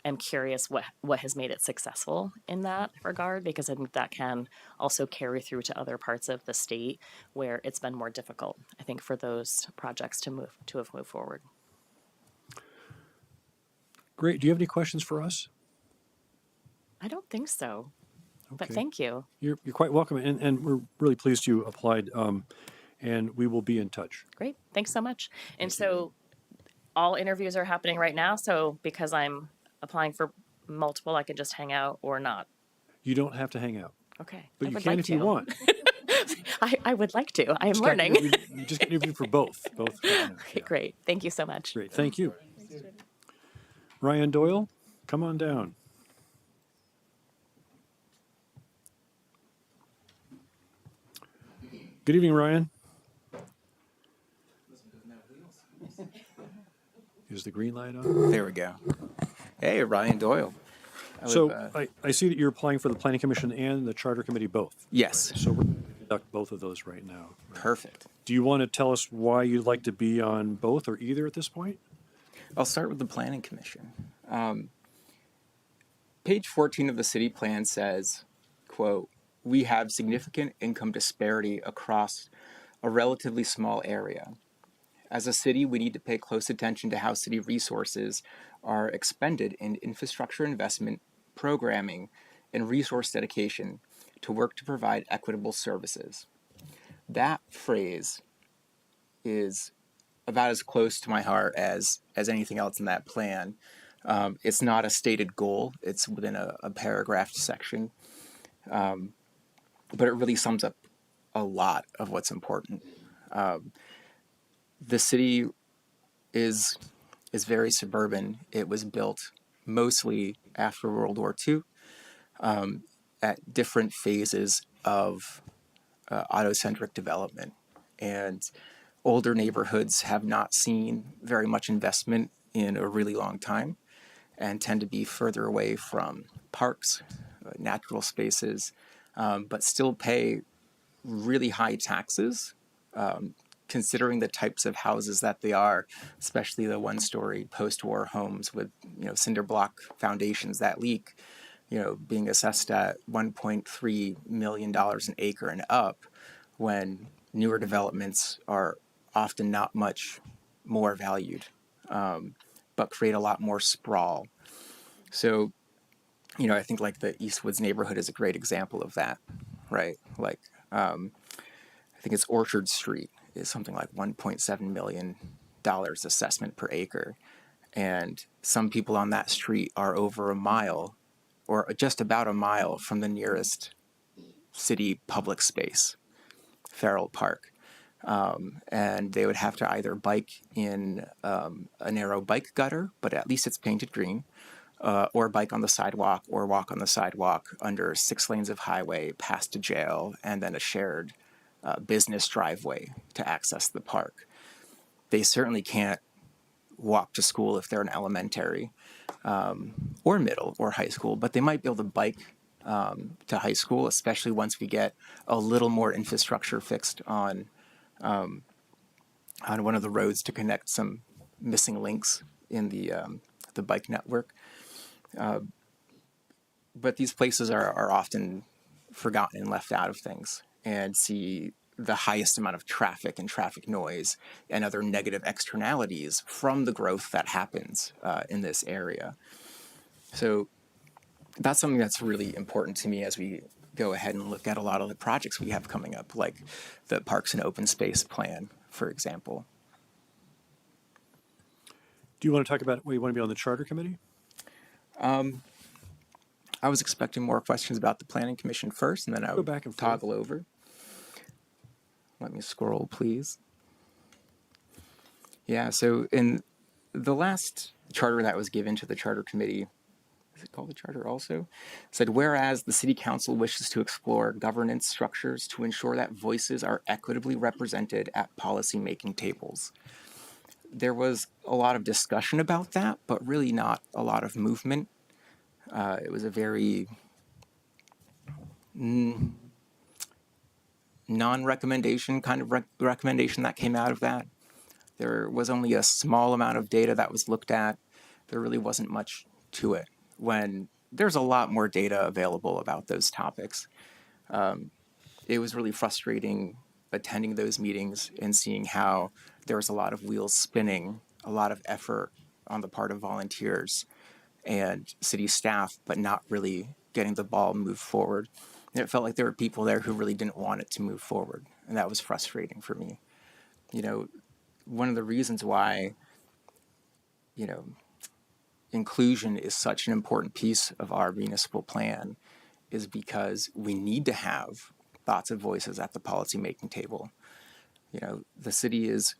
am curious what has made it successful in that regard, because I think that can also carry through to other parts of the state where it's been more difficult, I think, for those projects to have moved forward. Great. Do you have any questions for us? I don't think so, but Okay. thank you. You're quite welcome, and we're really pleased you applied, and we will be in touch. Great. Thanks so much. And so all interviews are happening right now. So because I'm applying for multiple, I can just hang out or not. You don't have to hang out, Okay. but I you would can like if you to. want. I would like to. I am Just got learning. You just get interviewed for both. Both. Okay, great. Thank you so much. Great. Thank you. Ryan Doyle, come on down. Good evening, Ryan. Is the green light on? There we go. Hey, Ryan Doyle. So I see that you're applying for the Planning Commission and the Charter Committee both. Yes. So we're going to conduct both of those right now. Perfect. Do you want to tell us why you'd like to be on both or either at this point? I'll start with the Planning Commission. Page 14 of the city plan says, quote, "We have significant income disparity across a relatively small area. As a city, we need to pay close attention to how city resources are expended in infrastructure investment, programming, and resource dedication to work to provide equitable services." That phrase is about as close to my heart as anything else in that plan. It's not a stated goal. It's within a paragraphed section. But it really sums up a lot of what's important. The city is very suburban. It was built mostly after World War II at different phases of autocentric development. And older neighborhoods have not seen very much investment in a really long time and tend to be further away from parks, natural spaces, but still pay really high taxes, considering the types of houses that they are, especially the one-story post-war homes with cinder block foundations that leak, being assessed at $1.3 million an acre and up, when newer developments are often not much more valued, but create a lot more sprawl. So, I think like the Eastwoods neighborhood is a great example of that, right? Like, I think it's Orchard Street is something like $1.7 million assessment per acre. And some people on that street are over a mile or just about a mile from the nearest city public space, Farrell Park. And they would have to either bike in a narrow bike gutter, but at least it's painted green, or bike on the sidewalk or walk on the sidewalk under 6 lanes of highway past a jail and then a shared business driveway to access the park. They certainly can't walk to school if they're in elementary or middle or high school, but they might be able to bike to high school, especially once we get a little more infrastructure fixed on one of the roads to connect some missing links in the bike network. But these places are often forgotten and left out of things and see the highest amount of traffic and traffic noise and other negative externalities from the growth that happens in this area. So that's something that's really important to me as we go ahead and look at a lot of the projects we have coming up, like the Parks and Open Space Plan, for example. Do you want to talk about whether you want to be on the Charter Committee? I was expecting more questions about the Planning Commission first, and then I would back and forth. toggle over. Let me scroll, please. Yeah, so in the last charter that was given to the Charter Committee, is it called the charter also? It said, whereas the City Council wishes to explore governance structures to ensure that voices are equitably represented at policy-making tables. There was a lot of discussion about that, but really not a lot of movement. It was a very non-recommendation kind of recommendation that came out of that. There was only a small amount of data that was looked at. There really wasn't much to it, when there's a lot more data available about those topics. It was really frustrating attending those meetings and seeing how there was a lot of wheels spinning, a lot of effort on the part of volunteers and city staff, but not really getting the ball moved forward. And it felt like there were people there who really didn't want it to move forward, and that was frustrating for me. One of the reasons why, inclusion is such an important piece of our municipal plan is because we need to have lots of voices at the policymaking table. The city is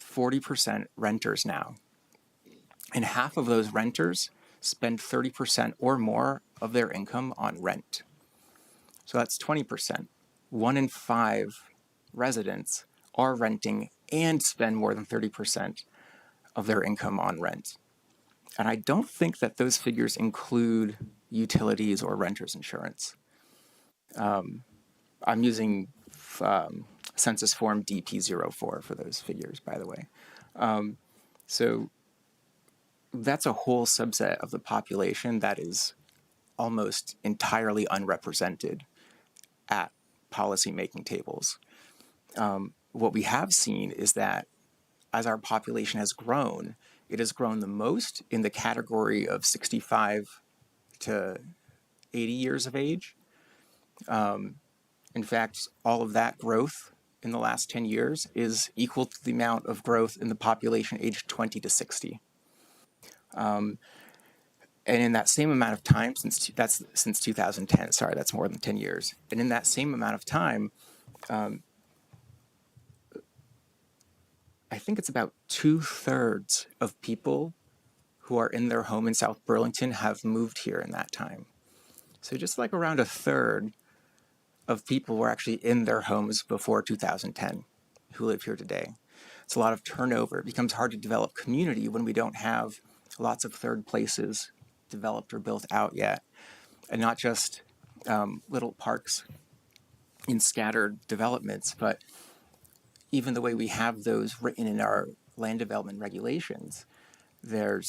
40% renters now, and half of those renters spend 30% or more of their income on rent. So that's 20%. 1 in 5 residents are renting and spend more than 30% of their income on rent. And I don't think that those figures include utilities or renter's insurance. I'm using census form DP04 for those figures, by the way. So that's a whole subset of the population that is almost entirely unrepresented at policymaking tables. What we have seen is that as our population has grown, it has grown the most in the category of 65 to 80 years of age. In fact, all of that growth in the last 10 years is equal to the amount of growth in the population aged 20 to 60. And in that same amount of time, since 2010, sorry, that's more than 10 years. And in that same amount of time, I think it's about 2/3 of people who are in their home in South Burlington have moved here in that time. So just like around 1/3 of people were actually in their homes before 2010 who live here today. It's a lot of turnover. It becomes hard to develop community when we don't have lots of third places developed or built out yet, and not just little parks in scattered developments, but even the way we have those written in our land development regulations, there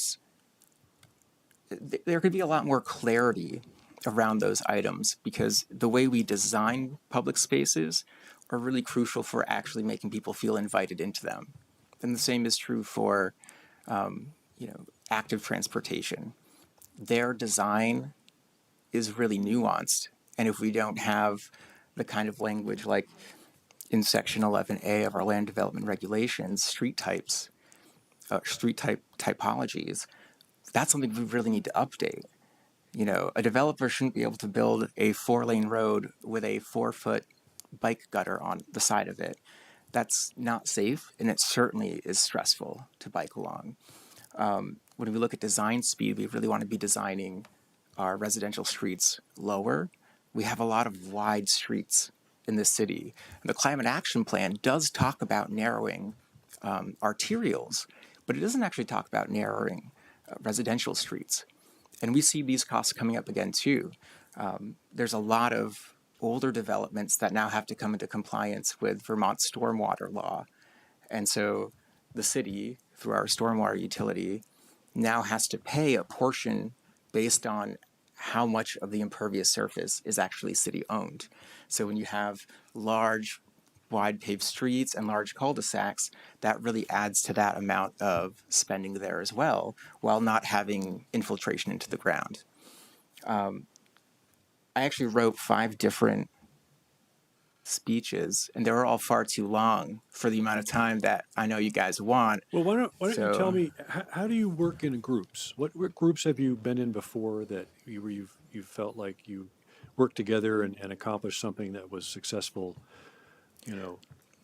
could be a lot more clarity around those items, because the way we design public spaces are really crucial for actually making people feel invited into them. And the same is true for active transportation. Their design is really nuanced, and if we don't have the kind of language like in section 11A of our land development regulations, street type typologies, that's something we really need to update. A developer shouldn't be able to build a 4-lane road with a 4-foot bike gutter on the side of it. That's not safe, and it certainly is stressful to bike along. When we look at design speed, we really want to be designing our residential streets lower. We have a lot of wide streets in this city. And the Climate Action Plan does talk about narrowing arterials, but it doesn't actually talk about narrowing residential streets. And we see these costs coming up again too. There's a lot of older developments that now have to come into compliance with Vermont's stormwater law. And so the city, through our stormwater utility, now has to pay a portion based on how much of the impervious surface is actually city owned. So when you have large, wide paved streets and large cul-de-sacs, that really adds to that amount of spending there as well, while not having infiltration into the ground. I actually wrote 5 different speeches, and they were all far too long for the amount of time that I know you guys want. Well, why don't you tell me, how do you work in groups? What groups have you been in before that you felt like you worked together and accomplished something that was successful?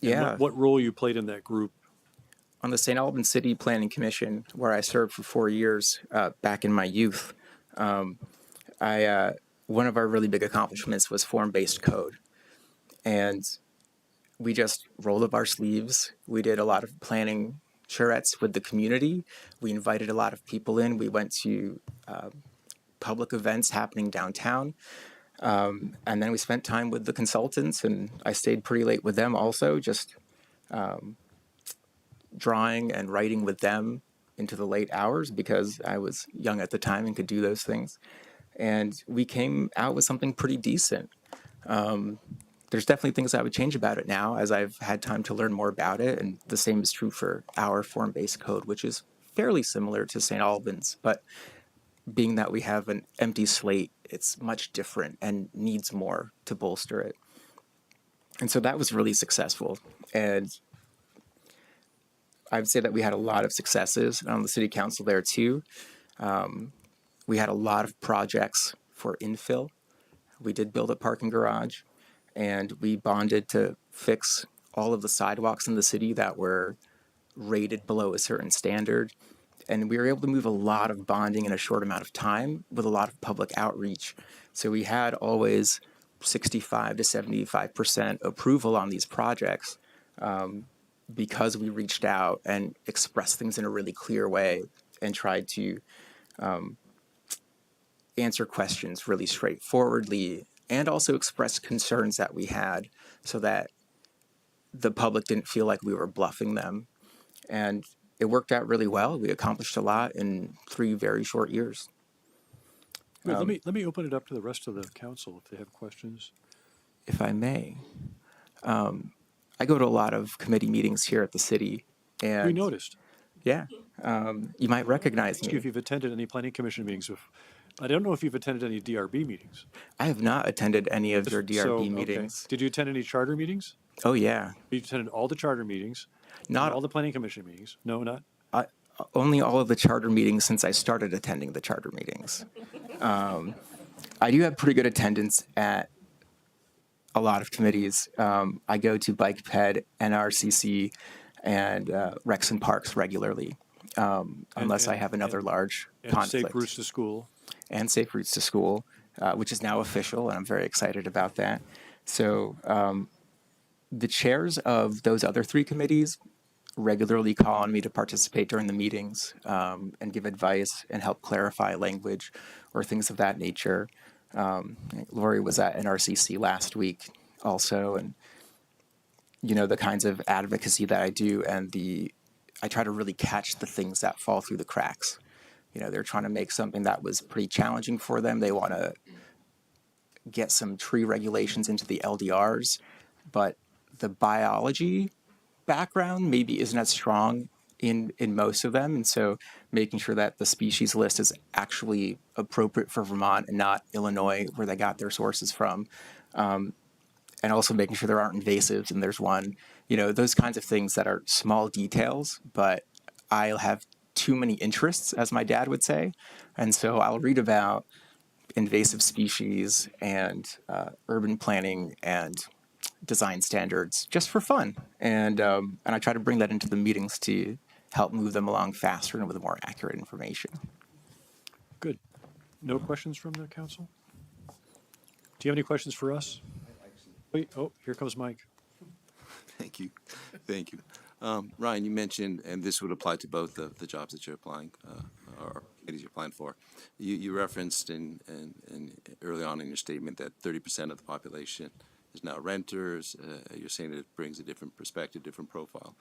Yeah. What role you played in that group? On the St. Albans City Planning Commission, where I served for 4 years back in my youth, one of our really big accomplishments was form-based code. And we just rolled up our sleeves. We did a lot of planning charrettes with the community. We invited a lot of people in. We went to public events happening downtown. And then we spent time with the consultants, and I stayed pretty late with them also, just drawing and writing with them into the late hours because I was young at the time and could do those things. And we came out with something pretty decent. There's definitely things I would change about it now as I've had time to learn more about it. And the same is true for our form-based code, which is fairly similar to St. Albans. But being that we have an empty slate, it's much different and needs more to bolster it. And so that was really successful. And I would say that we had a lot of successes on the city council there too. We had a lot of projects for infill. We did build a parking garage, and we bonded to fix all of the sidewalks in the city that were rated below a certain standard. And we were able to move a lot of bonding in a short amount of time with a lot of public outreach. So we had always 65 to 75% approval on these projects because we reached out and expressed things in a really clear way and tried to answer questions really straightforwardly and also express concerns that we had so that the public didn't feel like we were bluffing them. And it worked out really well. We accomplished a lot in 3 very short years. Good. Let me open it up to the rest of the council if they have questions. If I may, I go to a lot of committee meetings here at the city, and We noticed. yeah, you might recognize Ask you me. if you've attended any planning commission meetings. I don't know if you've attended any DRB meetings. I have not attended any of your DRB So, okay. meetings. Did you attend any charter meetings? Oh yeah, You attended all the charter meetings, and not all the planning commission meetings. No, not. only all of the charter meetings since I started attending the charter meetings. I do have pretty good attendance at a lot of committees. I go to Bike Ped, NRCC, and Recs and Parks regularly, unless I have another large And conflict. Safe Routes to School. And Safe Routes to School, which is now official, and I'm very excited about that. So the chairs of those other 3 committees regularly call on me to participate during the meetings and give advice and help clarify language or things of that nature. Lori was at NRCC last week also, and the kinds of advocacy that I do, and I try to really catch the things that fall through the cracks. They're trying to make something that was pretty challenging for them. They want to get some tree regulations into the LDRs, but the biology background maybe isn't as strong in most of them. And so making sure that the species list is actually appropriate for Vermont and not Illinois, where they got their sources from. And also making sure there aren't invasives and there's one, those kinds of things that are small details, but I'll have too many interests, as my dad would say. And so I'll read about invasive species and urban planning and design standards just for fun. And I try to bring that into the meetings to help move them along faster and with more accurate information. Good. No questions from the council? Do you have any questions for us? Wait, here comes Mike. Thank you. Thank you. Ryan, you mentioned, and this would apply to both the jobs that you're applying or committees you're applying for. You referenced in early on in your statement that 30% of the population is now renters. You're saying that it brings a different perspective, different profile.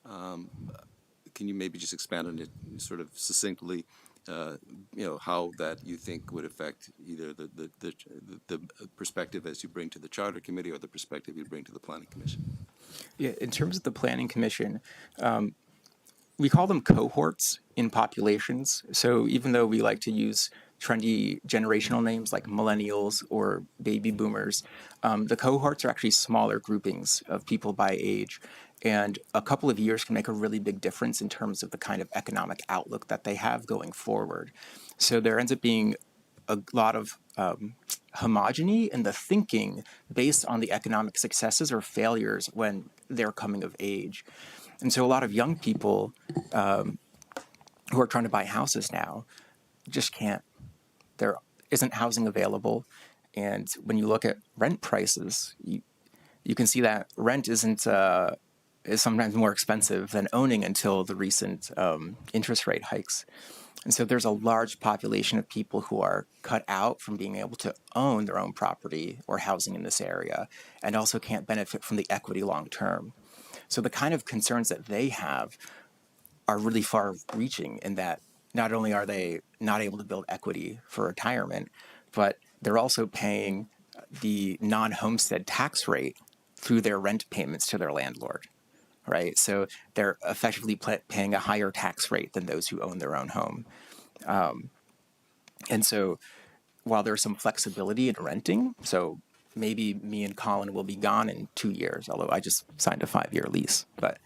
Can you maybe just expand on it sort of succinctly? How that you think would affect either the perspective as you bring to the charter committee or the perspective you bring to the planning commission? Yeah, in terms of the planning commission, we call them cohorts in populations. So even though we like to use trendy generational names like millennials or baby boomers, the cohorts are actually smaller groupings of people by age. And a couple of years can make a really big difference in terms of the kind of economic outlook that they have going forward. So there ends up being a lot of homogeny in the thinking based on the economic successes or failures when they're coming of age. And so a lot of young people who are trying to buy houses now just can't. There isn't housing available. And when you look at rent prices, you can see that rent is sometimes more expensive than owning until the recent interest rate hikes. And so there's a large population of people who are cut out from being able to own their own property or housing in this area and also can't benefit from the equity long term. So the kind of concerns that they have are really far reaching in that not only are they not able to build equity for retirement, but they're also paying the non-homestead tax rate through their rent payments to their landlord. Right, so they're effectively paying a higher tax rate than those who own their own home. And so while there's some flexibility in renting, so maybe me and Colin will be gone in 2 years, although I just signed a 5-year lease. But,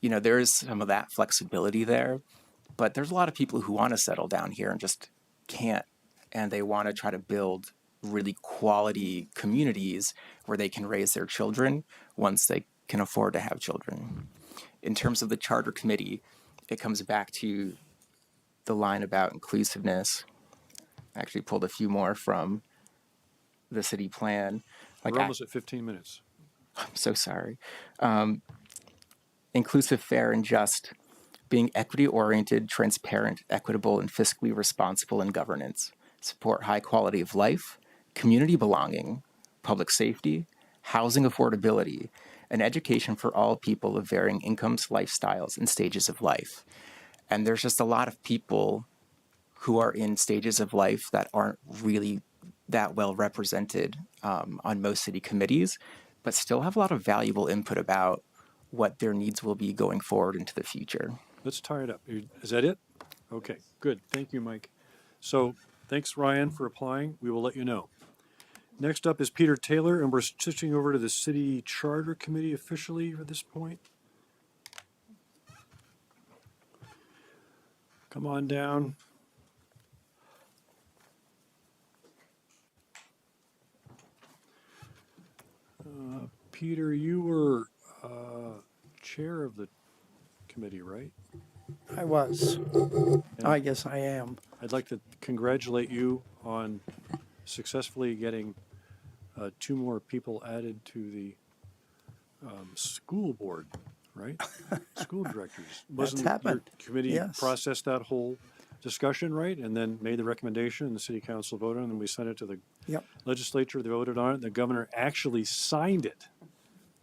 there is some of that flexibility there. But there's a lot of people who want to settle down here and just can't. And they want to try to build really quality communities where they can raise their children once they can afford to have children. In terms of the charter committee, it comes back to the line about inclusiveness. I actually pulled a few more from the city plan. We're almost at 15 minutes. I'm so sorry. Inclusive, fair, and just being equity-oriented, transparent, equitable, and fiscally responsible in governance, support high quality of life, community belonging, public safety, housing affordability, and education for all people of varying incomes, lifestyles, and stages of life. And there's just a lot of people who are in stages of life that aren't really that well represented on most city committees, but still have a lot of valuable input about what their needs will be going forward into the future. Let's tie it up. Is that it? Okay, good. Thank you, Mike. So thanks, Ryan, for applying. We will let you know. Next up is Peter Taylor, and we're switching over to the City Charter Committee officially at this point. Come on down. Peter, you were chair of the committee, right? I was. And I guess I am. I'd like to congratulate you on successfully getting 2 more people added to the school board, right? School directors. Wasn't your happened. committee Yes. processed that whole discussion, right? And then made the recommendation, and the city council voted on it, and we sent it to the Yep. legislature, they voted on it, and the governor actually signed it,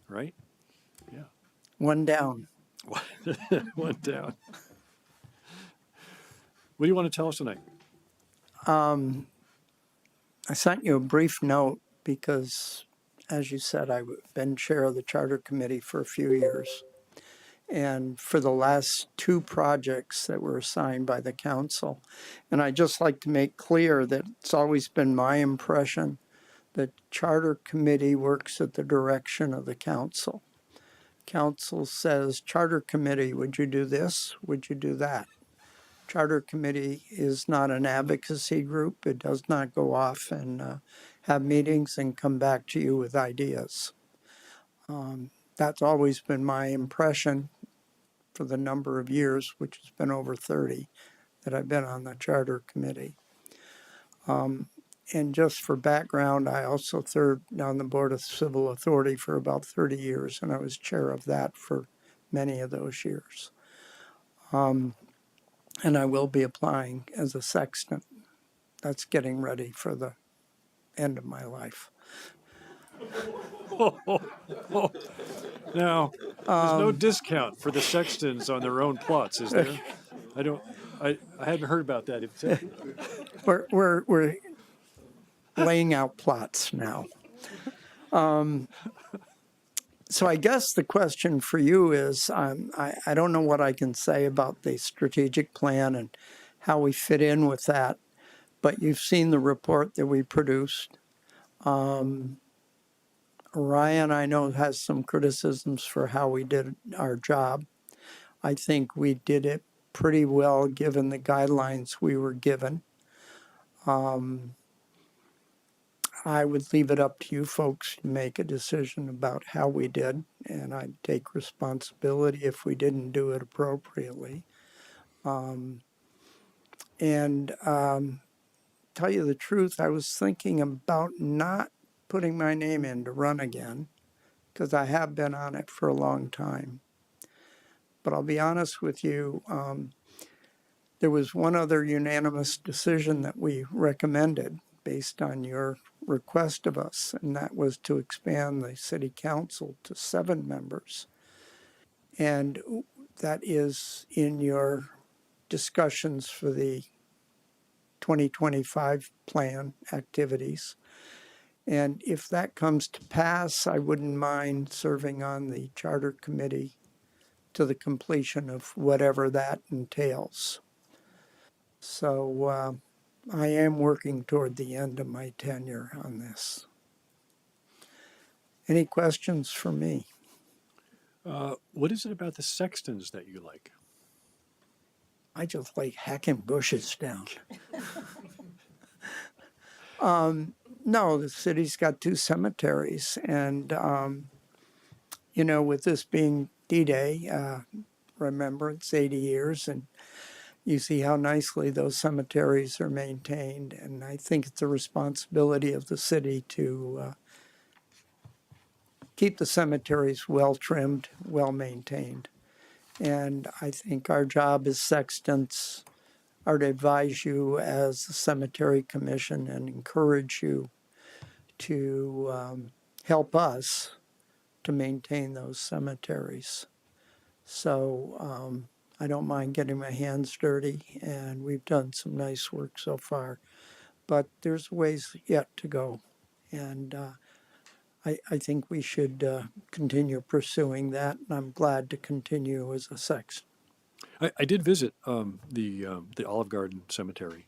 right? Yeah. One down. One down. What do you want to tell us tonight? I sent you a brief note because, as you said, I've been chair of the charter committee for a few years. And for the last 2 projects that were assigned by the council. And I'd just like to make clear that it's always been my impression that charter committee works at the direction of the council. Council says, charter committee, would you do this? Would you do that? Charter committee is not an advocacy group. It does not go off and have meetings and come back to you with ideas. That's always been my impression for the number of years, which has been over 30, that I've been on the charter committee. And just for background, I also served on the Board of Civil Authority for about 30 years, and I was chair of that for many of those years. And I will be applying as a sexton. That's getting ready for the end of my life. Now, there's no discount for the sextons on their own plots, is there? I hadn't heard about that. We're laying out plots now. So I guess the question for you is, I don't know what I can say about the strategic plan and how we fit in with that, but you've seen the report that we produced. Ryan, I know, has some criticisms for how we did our job. I think we did it pretty well given the guidelines we were given. I would leave it up to you folks to make a decision about how we did, and I'd take responsibility if we didn't do it appropriately. Tell you the truth, I was thinking about not putting my name in to run again, because I have been on it for a long time. But I'll be honest with you, there was one other unanimous decision that we recommended based on your request of us, and that was to expand the city council to 7 members. And that is in your discussions for the 2025 plan activities. And if that comes to pass, I wouldn't mind serving on the charter committee to the completion of whatever that entails. So I am working toward the end of my tenure on this. Any questions for me? What is it about the sextons that you like? I just like hacking bushes down. No, the city's got 2 cemeteries, and with this being D-Day, remember it's 80 years, and you see how nicely those cemeteries are maintained, and I think it's a responsibility of the city to keep the cemeteries well trimmed, well maintained. And I think our job as sextants are to advise you as the cemetery commission and encourage you to help us to maintain those cemeteries. So I don't mind getting my hands dirty, and we've done some nice work so far. But there's ways yet to go. And I think we should continue pursuing that, and I'm glad to continue as a sexton. I did visit the Olive Garden Cemetery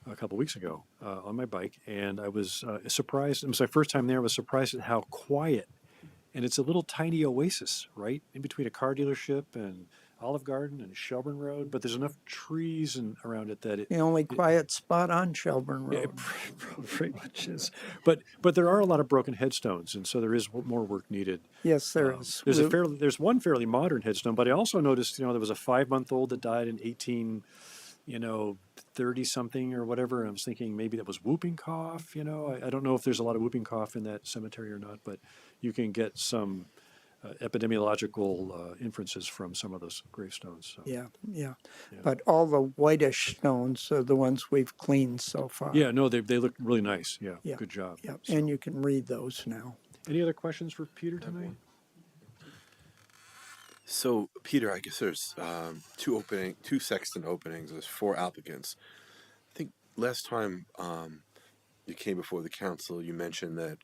a couple weeks ago on my bike, and I was surprised. It was my first time there. I was surprised at how quiet, and it's a little tiny oasis, right, in between a car dealership and Olive Garden and Shelburne Road. But there's enough trees and around it that The only quiet spot on Shelburne yeah, Road. it pretty much is. But there are a lot of broken headstones, and so there is more work needed. Yes, there is. There's one fairly modern headstone, but I also noticed there was a 5-month-old that died in 30 something or whatever. And I was thinking maybe that was whooping cough. I don't know if there's a lot of whooping cough in that cemetery or not, but you can get some epidemiological inferences from some of those gravestones. So. Yeah. Yeah. But all the whitish stones are the ones we've cleaned so far. Yeah, no, they look really nice. Yeah, Yeah. good job. Yeah, So, and you can read those now. any other questions for Peter tonight? So, Peter, I guess there's two sexton openings. There's 4 applicants. I think last time you came before the council, you mentioned that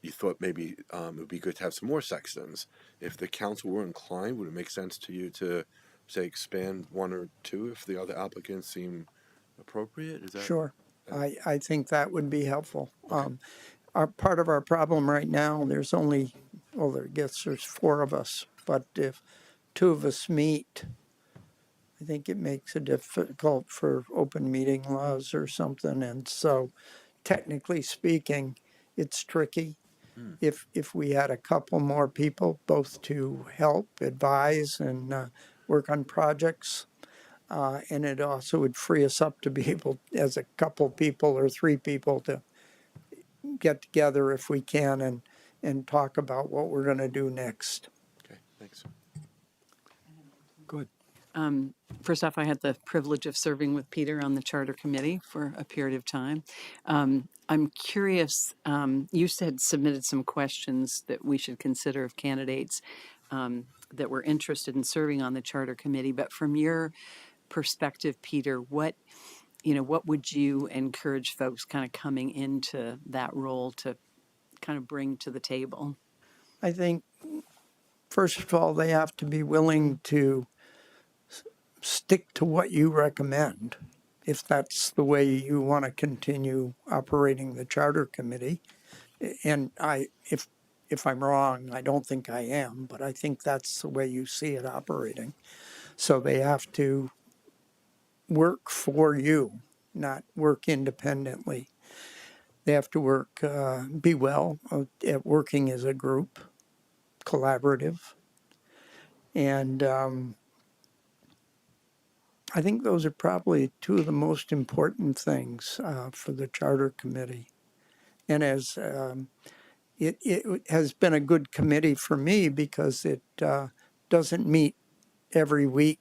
you thought maybe it would be good to have some more sextons. If the council were inclined, would it make sense to you to, say, expand 1 or 2 if the other applicants seem appropriate? Is that Sure. I think that would be helpful. Part of our problem right now, there's 4 of us, but if 2 of us meet, I think it makes it difficult for open meeting laws or something. And so technically speaking, it's tricky. If we had a couple more people, both to help, advise, and work on projects, and it also would free us up to be able, as a couple people or 3 people, to get together if we can and talk about what we're going to do next. Okay, thanks. Good. First off, I had the privilege of serving with Peter on the Charter Committee for a period of time. I'm curious, you said submitted some questions that we should consider of candidates that were interested in serving on the Charter Committee, but from your perspective, Peter, what would you encourage folks kind of coming into that role to kind of bring to the table? I think, first of all, they have to be willing to stick to what you recommend. If that's the way you want to continue operating the Charter Committee, and if I'm wrong, I don't think I am, but I think that's the way you see it operating. So they have to work for you, not work independently. They have to work, be well at working as a group, collaborative. And I think those are probably 2 of the most important things for the Charter Committee. And as it has been a good committee for me because it doesn't meet every week,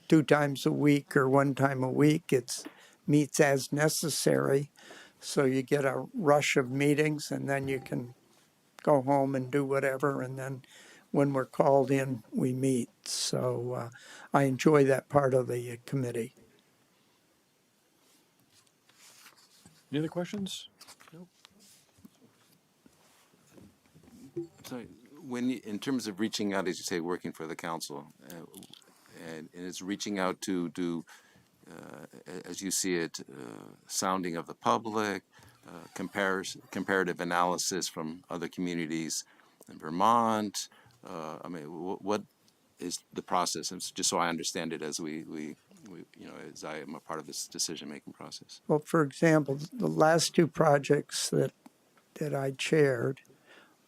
2 times a week or 1 time a week. It meets as necessary. So you get a rush of meetings and then you can go home and do whatever. And then when we're called in, we meet. So I enjoy that part of the committee. Any other questions? So in terms of reaching out, as you say, working for the council, and it's reaching out to do, as you see it, sounding of the public, comparative analysis from other communities in Vermont. What is the process? And just so I understand it as we as I am a part of this decision-making process. Well, for example, the last 2 projects that I chaired,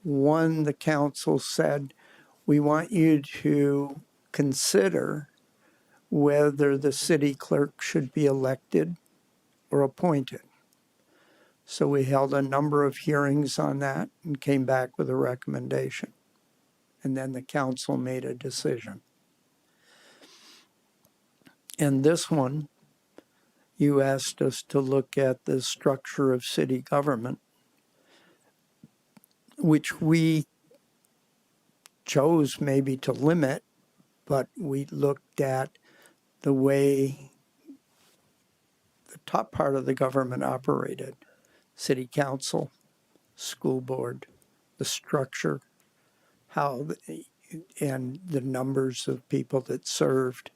one, the council said, we want you to consider whether the city clerk should be elected or appointed. So we held a number of hearings on that and came back with a recommendation. And then the council made a decision. And this one, you asked us to look at the structure of city government, which we chose maybe to limit, but we looked at the way the top part of the government operated: city council, school board, the structure, and the numbers of people that served,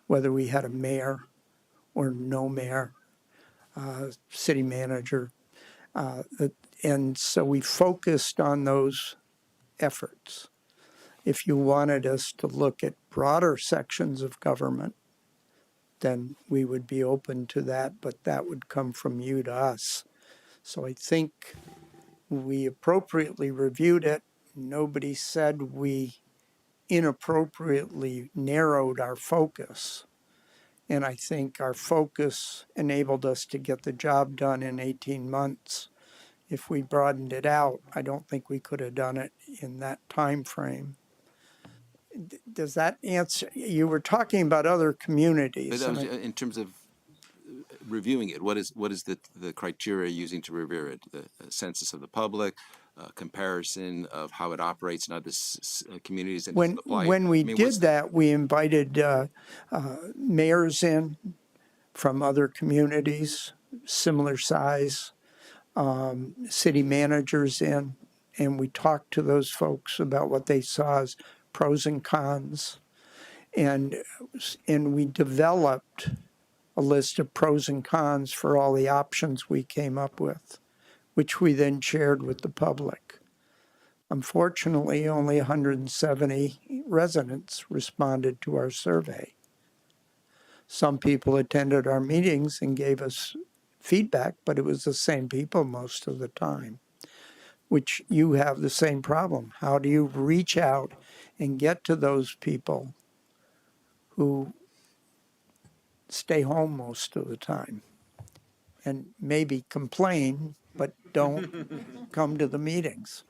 whether we had a mayor or no mayor, city manager. And so we focused on those efforts. If you wanted us to look at broader sections of government, then we would be open to that, but that would come from you to us. So I think we appropriately reviewed it. Nobody said we inappropriately narrowed our focus. And I think our focus enabled us to get the job done in 18 months. If we broadened it out, I don't think we could have done it in that time frame. Does that answer? You were talking about other communities. But in terms of reviewing it, what is the criteria using to review it? The census of the public, comparison of how it operates in other communities, and when we did that, we invited mayors in from other communities, similar size, city managers in, and we talked to those folks about what they saw as pros and cons, and we developed a list of pros and cons for all the options we came up with, which we then shared with the public. Unfortunately, only 170 residents responded to our survey. Some people attended our meetings and gave us feedback, but it was the same people most of the time, which you have the same problem. How do you reach out and get to those people who stay home most of the time and maybe complain, but don't come to the meetings?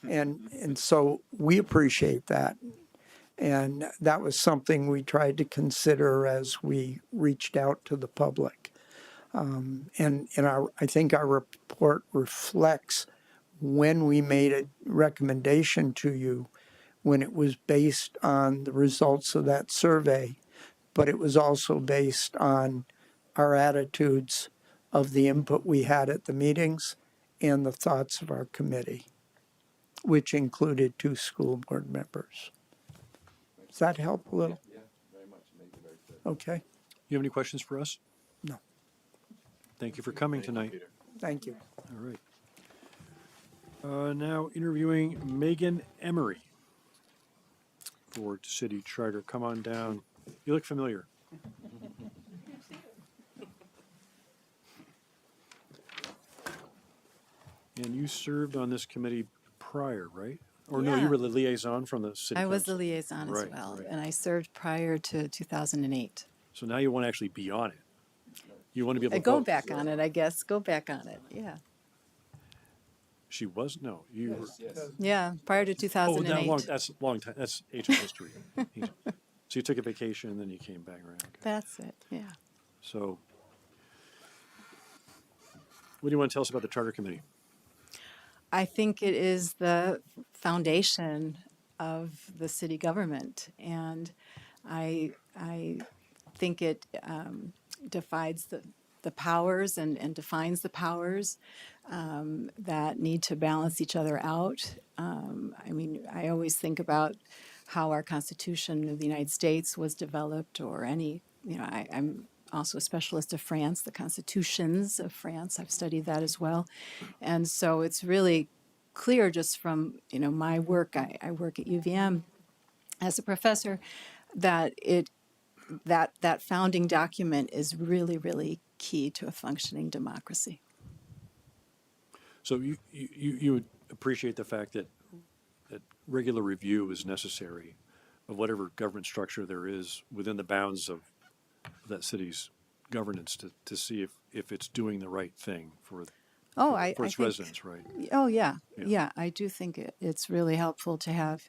And so we appreciate that. And that was something we tried to consider as we reached out to the public. I think our report reflects when we made a recommendation to you, when it was based on the results of that survey, but it was also based on our attitudes of the input we had at the meetings and the thoughts of our committee, which included 2 school board members. Does that help a little? Yeah, very much. Made it very clear. Okay. You have any questions for us? No. Thank you for coming tonight. Thank you. All right. Now interviewing Megan Emery for City Charter. Come on down. You look familiar. And you served on this committee prior, right? Or no, you were the liaison from the city I was the council. liaison as Right, well, right. and I served prior to 2008. So now you want to actually be on it. You want to be able to Go vote. back on it, I guess. Go back on it. Yeah. She was? No, you were. Yeah, prior to Oh, 2008. that's a long time. That's ancient history. So you took a vacation and then you came back around. Okay. That's it. Yeah. So what do you want to tell us about the Charter Committee? I think it is the foundation of the city government, and I think it divides the powers and defines the powers that need to balance each other out. I mean, I always think about how our Constitution of the United States was developed, or any, I'm also a specialist of France, the constitutions of France. I've studied that as well. And so it's really clear just from, my work, I work at UVM as a professor, that that founding document is really, really key to a functioning democracy. So you would appreciate the fact that regular review is necessary of whatever government structure there is within the bounds of that city's governance to see if it's doing the right thing for its residents, right? Oh, yeah. I do think it's really helpful to have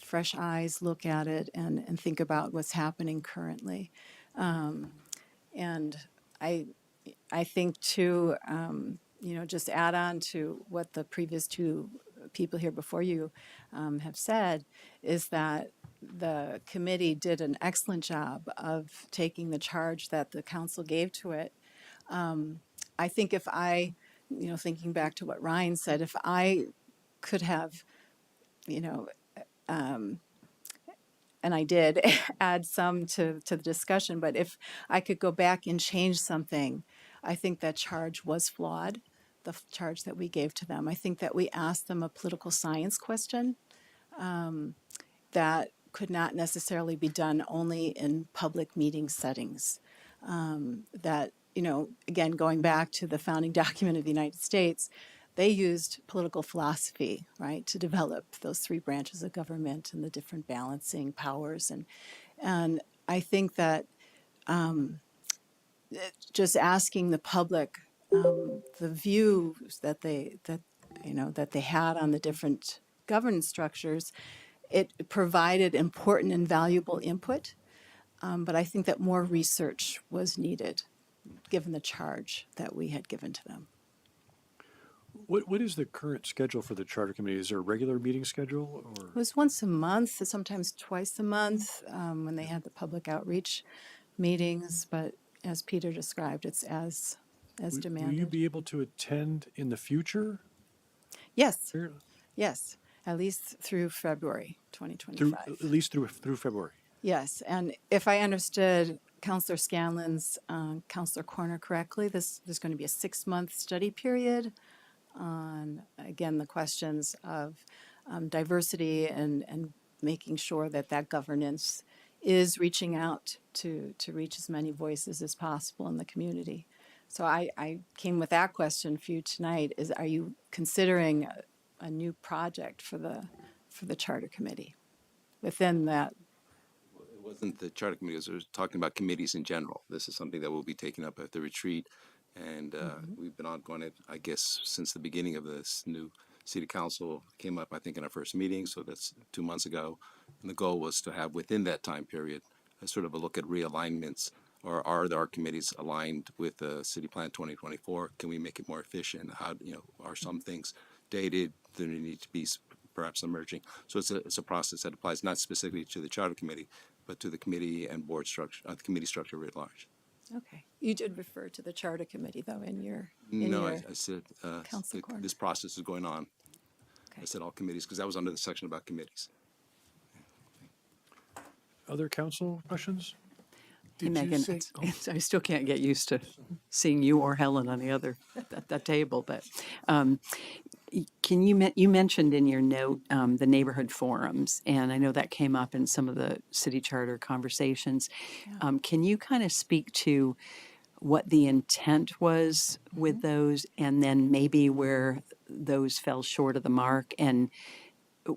fresh eyes look at it and think about what's happening currently. And I I think too, just add on to what the previous two people here before you have said, is that the committee did an excellent job of taking the charge that the council gave to it. I think if I, thinking back to what Ryan said, if I could have, you know, and I did add some to the discussion, but if I could go back and change something, I think that charge was flawed, the charge that we gave to them. I think that we asked them a political science question that could not necessarily be done only in public meeting settings. That, again, going back to the founding document of the United States, they used political philosophy, right, to develop those three branches of government and the different balancing powers. And I think that just asking the public the views that they had on the different governance structures, it provided important and valuable input. But I think that more research was needed, given the charge that we had given to them. What is the current schedule for the charter committee? Is there a regular meeting schedule, or? It was once a month, sometimes twice a month, when they had the public outreach meetings. But as Peter described, it's as demanded. Will you be able to attend in the future? Yes. Yes. At least through February 2025. At least through February. Yes. And if I understood Councillor Scanlon's Councillor Corner correctly, there's going to be a 6-month study period on, again, the questions of diversity and making sure that governance is reaching out to reach as many voices as possible in the community. So I came with that question for you tonight: are you considering a new project for the charter committee within that? It wasn't the charter committee, it was talking about committees in general. This is something that will be taken up at the retreat. And we've been ongoing it, I guess, since the beginning of this new city council. Came up, I think, in our first meeting, so that's 2 months ago. And the goal was to have, within that time period, a sort of a look at realignments. Or are our committees aligned with the City Plan 2024? Can we make it more efficient? How, are some things dated? Do they need to be perhaps emerging? So it's a process that applies not specifically to the charter committee, but to the committee and board structure, the committee structure writ large. Okay. You did refer to the charter committee, though, in your I said Corner. this process is going on. Okay. I said all committees because that was under the section about committees. Other council questions? Hey, Did you Megan, say- I still can't get used to seeing you or Helen on the other at that table. But you mentioned in your note the neighborhood forums, and I know that came up in some of the city charter conversations. Yeah. Can you kind of speak to what the intent was with those, and then maybe where those fell short of the mark, and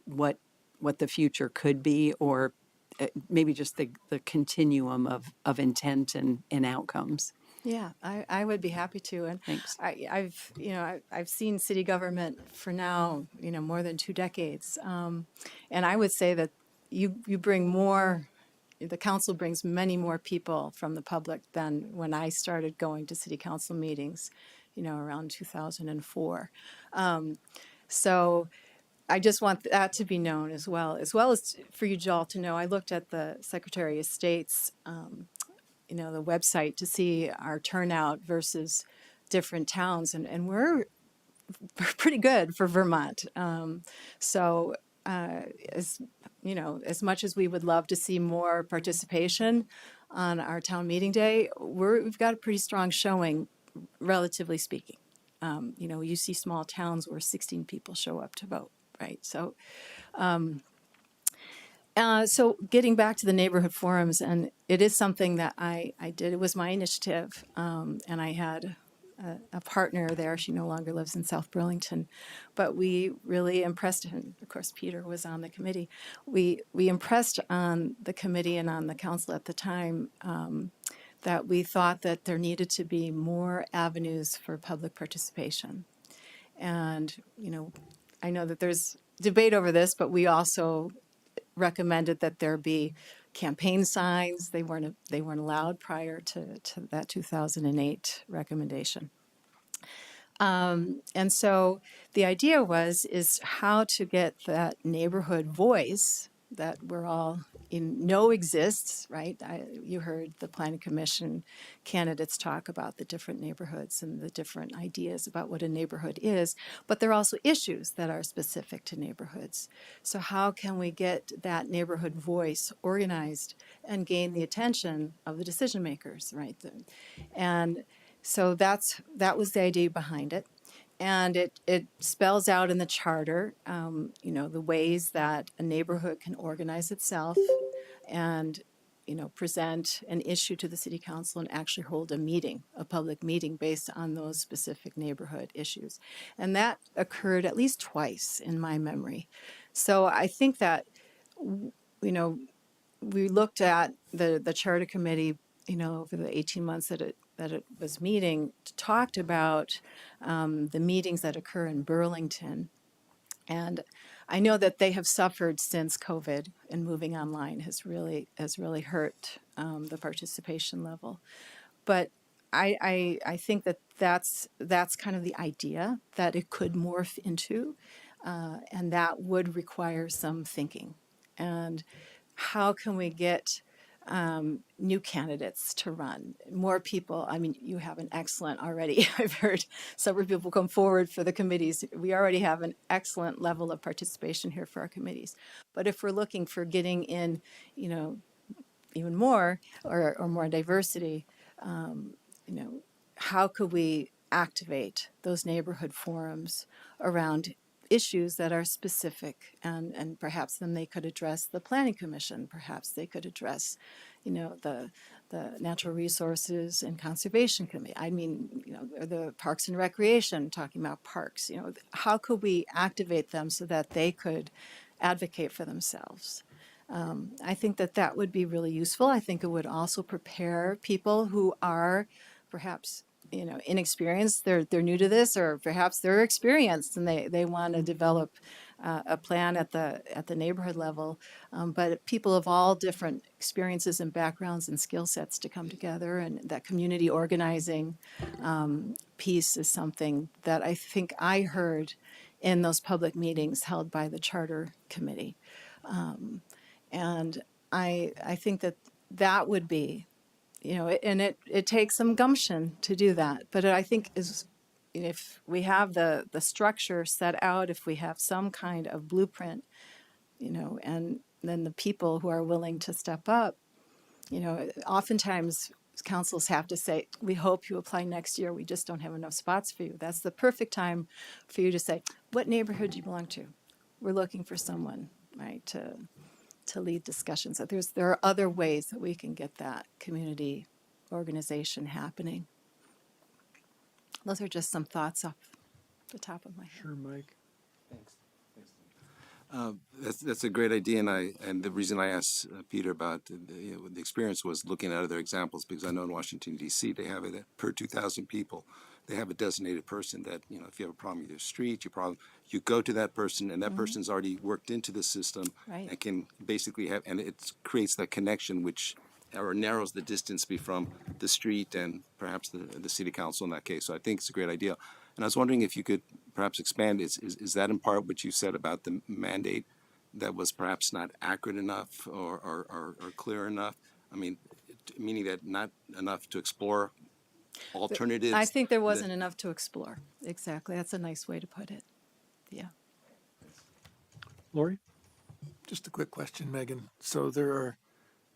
what the future could be, or maybe just the continuum of intent and outcomes? Yeah, I would be happy to. And Thanks. I've seen city government for now, more than 2 decades. And I would say that you bring more, the council brings many more people from the public than when I started going to city council meetings, around 2004. So I just want that to be known as well as for you all to know. I looked at the Secretary of State's the website to see our turnout versus different towns, and we're pretty good for Vermont. So as much as we would love to see more participation on our town meeting day, we've got a pretty strong showing, relatively speaking. You see small towns where 16 people show up to vote, right? So so getting back to the neighborhood forums, and it is something that I did. It was my initiative, and I had a partner there. She no longer lives in South Burlington, but we really impressed him. Of course, Peter was on the committee. We impressed on the committee and on the council at the time that we thought that there needed to be more avenues for public participation. And, I know that there's debate over this, but we also recommended that there be campaign signs. They weren't allowed prior to that 2008 recommendation. And so the idea is how to get that neighborhood voice that we're all know exists, right? You heard the Planning Commission candidates talk about the different neighborhoods and the different ideas about what a neighborhood is, but there are also issues that are specific to neighborhoods. So how can we get that neighborhood voice organized and gain the attention of the decision makers, right? And so that was the idea behind it. And it spells out in the charter, the ways that a neighborhood can organize itself and, present an issue to the city council and actually hold a public meeting based on those specific neighborhood issues. And that occurred at least twice in my memory. So I think that, we looked at the charter committee, over the 18 months that it was meeting, talked about the meetings that occur in Burlington. And I know that they have suffered since COVID, and moving online has really hurt the participation level. But I think that's kind of the idea that it could morph into, and that would require some thinking. And how can we get new candidates to run, more people? I mean, you have an excellent already. I've heard several people come forward for the committees. We already have an excellent level of participation here for our committees. But if we're looking for getting in, even more or more diversity, how could we activate those neighborhood forums around issues that are specific, and perhaps then they could address the Planning Commission, perhaps they could address, the Natural Resources and Conservation Committee. I mean, or the Parks and Recreation, talking about parks. How could we activate them so that they could advocate for themselves? I think that would be really useful. I think it would also prepare people who are perhaps inexperienced. They're new to this, or perhaps they're experienced and they want to develop a plan at the neighborhood level. But people of all different experiences and backgrounds and skill sets to come together, and that community organizing piece is something that I think I heard in those public meetings held by the Charter Committee. And I think that would be, and it takes some gumption to do that. But I think if we have the structure set out, if we have some kind of blueprint, and then the people who are willing to step up, oftentimes councils have to say, we hope you apply next year. We just don't have enough spots for you. That's the perfect time for you to say, what neighborhood do you belong to? We're looking for someone, right, to lead discussions. So there are other ways that we can get that community organization happening. Those are just some thoughts off the top of my head. Sure, Mike. That's a great idea, and the reason I asked Peter about the experience was looking at other examples, because I know in Washington D.C. they have it per 2,000 people. They have a designated person that, if you have a problem with your street, you go to that person, and that person's already worked into the system, Right. and can basically and it creates that connection which or narrows the distance from the street and perhaps the city council in that case. So I think it's a great idea. And I was wondering if you could perhaps expand, is that in part what you said about the mandate that was perhaps not accurate enough or clear enough? I mean, meaning that not enough to explore alternatives? I think there wasn't enough to explore. Exactly. That's a nice way to put it. Yeah. Lori? Just a quick question, Megan. So there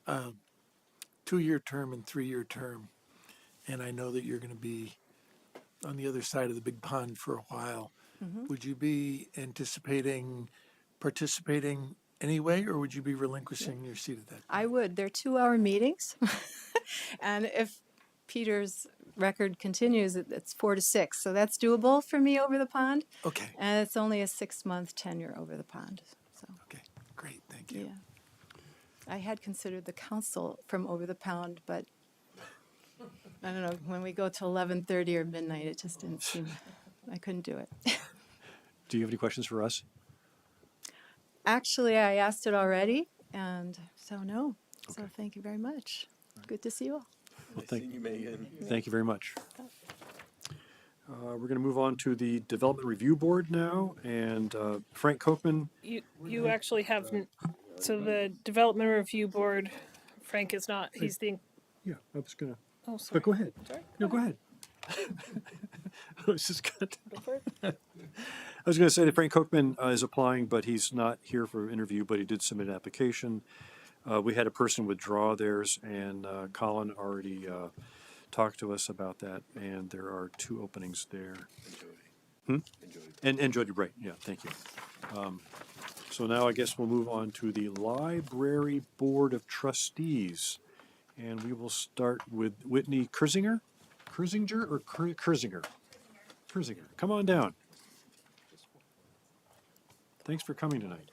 are 2-year term and 3-year term, and I know that you're going to be on the other side of the big pond for a while. Mm-hmm. Would you be anticipating participating anyway, or would you be relinquishing your seat at that time? I would. They're 2-hour meetings. And if Peter's record continues, it's 4 to 6. So that's doable for me over the pond. Okay. And it's only a 6-month tenure over the pond. So Okay. Great. Thank you. yeah. I had considered the council from over the pond, but I don't know, when we go to 11:30 or midnight, it just didn't seem, I couldn't do it. Do you have any questions for us? Actually, I asked it already, and so no. So Okay. thank you very much. Good to see you all. Well, Nice seeing you, Megan. thank you very much. We're going to move on to the Development Review Board now, and Frank Kochman. You actually have, so the Development Review Board, Frank is not, he's the, Yeah, I was going to, oh, sorry. but go ahead. Sorry. No, go ahead. I was just going to. Go for it. I was going to say that Frank Kochman is applying, but he's not here for an interview, but he did submit an application. We had a person withdraw theirs, and Colin already talked to us about that, and there are 2 openings there. And Jody. And Jody, right, yeah, thank you. So now I guess we'll move on to the Library Board of Trustees, and we will start with Whitney Kurzinger? Kurzinger or Kurzinger? Kurzinger, come on down. Thanks for coming tonight.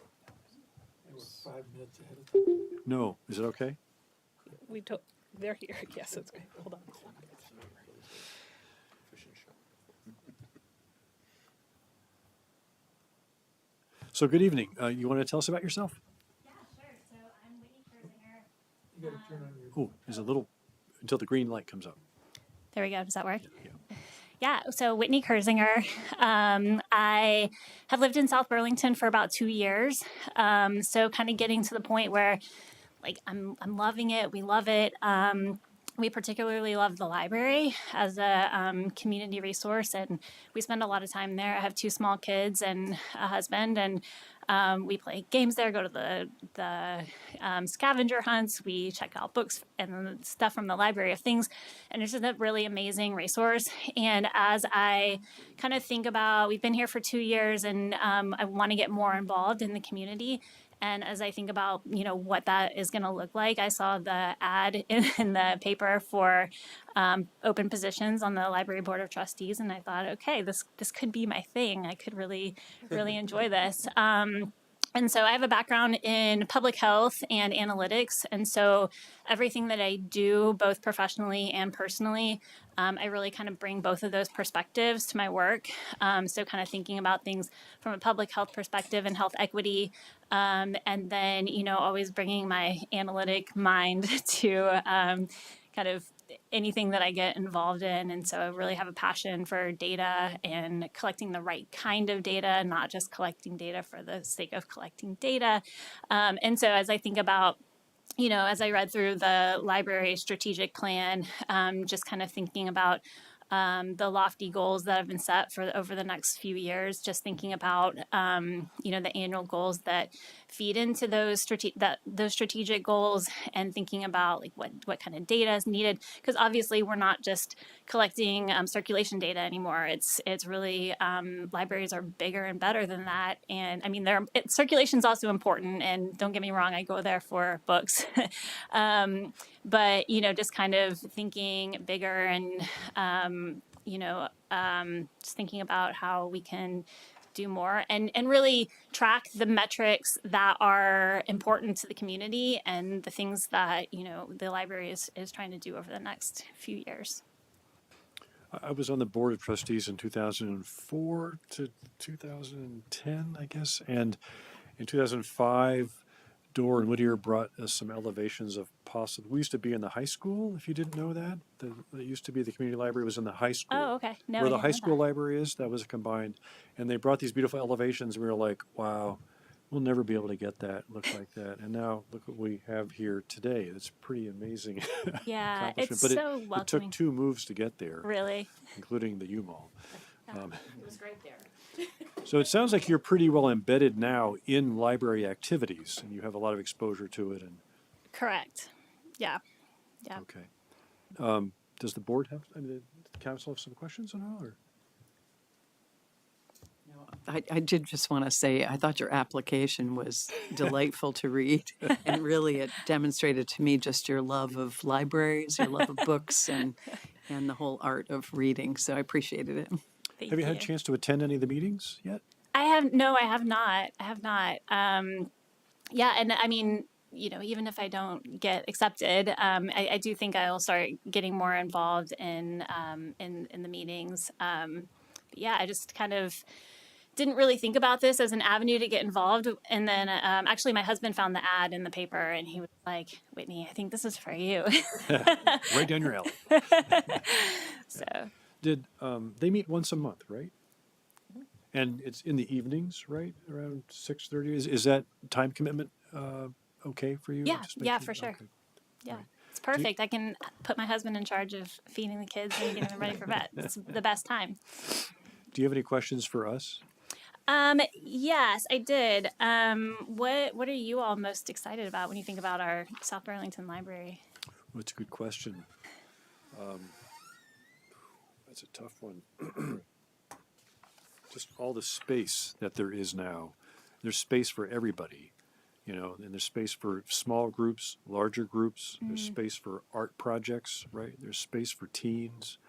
We're 5 minutes ahead of time. No, is it okay? They're here, yes, it's okay, hold on. So good evening. You want to tell us about yourself? Yeah, sure. So I'm Whitney Kurzinger. You gotta turn on your. Oh, there's a little, until the green light comes up. There we go. Does that work? Yeah. Yeah, so Whitney Kurzinger. I have lived in South Burlington for about 2 years. So kind of getting to the point where like I'm loving it. We love it. We particularly love the library as a community resource, and we spend a lot of time there. I have 2 small kids and a husband, and we play games there, go to the scavenger hunts. We check out books and stuff from the Library of Things, and it's just a really amazing resource. And as I kind of think about, we've been here for 2 years, and I want to get more involved in the community. And as I think about, what that is going to look like, I saw the ad in the paper for open positions on the Library Board of Trustees, and I thought, okay, this could be my thing. I could really, really enjoy this. And so I have a background in public health and analytics. And so everything that I do, both professionally and personally, I really kind of bring both of those perspectives to my work. So kind of thinking about things from a public health perspective and health equity. And then, always bringing my analytic mind to kind of anything that I get involved in. And so I really have a passion for data and collecting the right kind of data, not just collecting data for the sake of collecting data. And so as I think about, as I read through the library strategic plan, just kind of thinking about the lofty goals that have been set for over the next few years, just thinking about, the annual goals that feed into those strategic goals, and thinking about like what kind of data is needed, because obviously we're not just collecting circulation data anymore. It's really libraries are bigger and better than that. And I mean, circulation is also important, and don't get me wrong, I go there for books. But, just kind of thinking bigger and, just thinking about how we can do more and really track the metrics that are important to the community and the things that, the library is trying to do over the next few years. I was on the Board of Trustees in 2004 to 2010, I guess. And in 2005, Dorr and Whittier brought us some elevations of we used to be in the high school, if you didn't know that. It used to be the community library was in the high school. Oh, okay. No, where the high school library is, that was combined. And they brought these beautiful elevations. We were like, wow, we'll never be able to get that, look like that. And now look what we have here today. It's pretty amazing. Yeah, it's but so it welcoming. took 2 moves to get there. Really? Including the U-Mall. It was great there. So it sounds like you're pretty well embedded now in library activities, and you have a lot of exposure to it. And Correct. Yeah. Okay. Does the board have, the council have some questions at all? Or? I did just want to say, I thought your application was delightful to read. And really, it demonstrated to me just your love of libraries, your love of books, and the whole art of reading. So I appreciated it. Have you had a chance to attend any of the meetings yet? I have not. I have not. Yeah, and I mean, even if I don't get accepted, I do think I'll start getting more involved in the meetings. But yeah, I just kind of didn't really think about this as an avenue to get involved. And then actually my husband found the ad in the paper and he was like, Whitney, I think this is for you. Right down your alley. So Did they meet once a month, right? And it's in the evenings, right? Around 6:30. Is that time commitment okay for you? yeah, Just yeah, making- for sure. okay. Yeah. Right. It's perfect. I can put my husband in charge of feeding the kids and getting them ready for bed. It's the best time. Do you have any questions for us? Yes, I did. What are you all most excited about when you think about our South Burlington Library? Well, that's a good question. That's a tough one. Just all the space that there is now. There's space for everybody, you know, and there's space for small groups, larger groups. There's space for art projects, right? There's space for teens.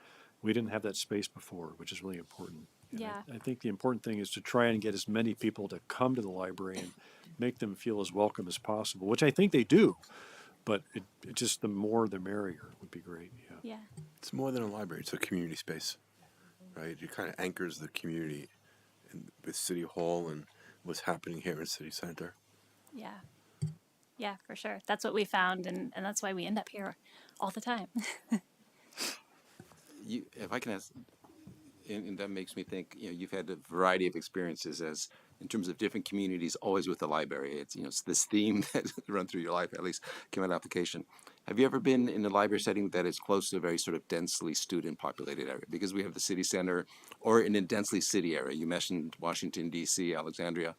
We didn't have that space before, which is really important. And Yeah. I think the important thing is to try and get as many people to come to the library and make them feel as welcome as possible, which I think they do. But it just the more the merrier would be great. Yeah. Yeah. It's more than a library; it's a community space, right? It kind of anchors the community with City Hall and what's happening here in City Center. Yeah. Yeah, for sure. That's what we found, and that's why we end up here all the time. If I can ask, and that makes me think, you've had a variety of experiences as in terms of different communities, always with the library. It's, it's this theme that run through your life, at least came out application. Have you ever been in a library setting that is close to a very sort of densely student populated area? Because we have the city center or in a densely city area. You mentioned Washington, D.C., Alexandria.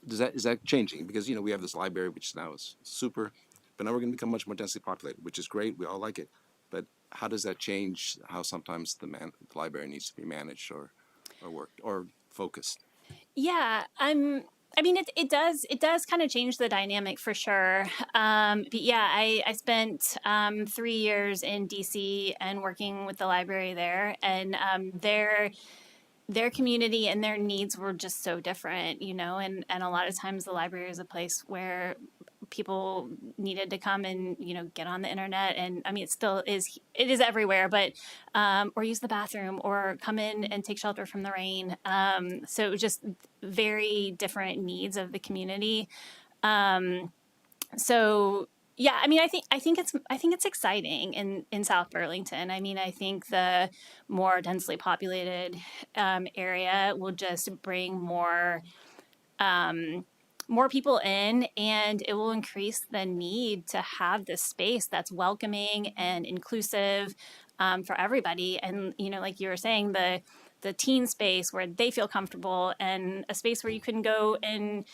Is that changing? Because, we have this library, which now is super, but now we're going to become much more densely populated, which is great. We all like it. But how does that change how sometimes the library needs to be managed or worked or focused? Yeah, I mean, it does kind of change the dynamic for sure. But yeah, I spent 3 years in DC and working with the library there, and their community and their needs were just so different, and a lot of times the library is a place where people needed to come and get on the internet, and I mean it is everywhere, but or use the bathroom or come in and take shelter from the rain, so it was just very different needs of the community. So yeah, I mean, I think it's exciting in South Burlington. I mean, I think the more densely populated area will just bring more people in, and it will increase the need to have this space that's welcoming and inclusive for everybody. And like you were saying, the teen space where they feel comfortable, and a space where you can go and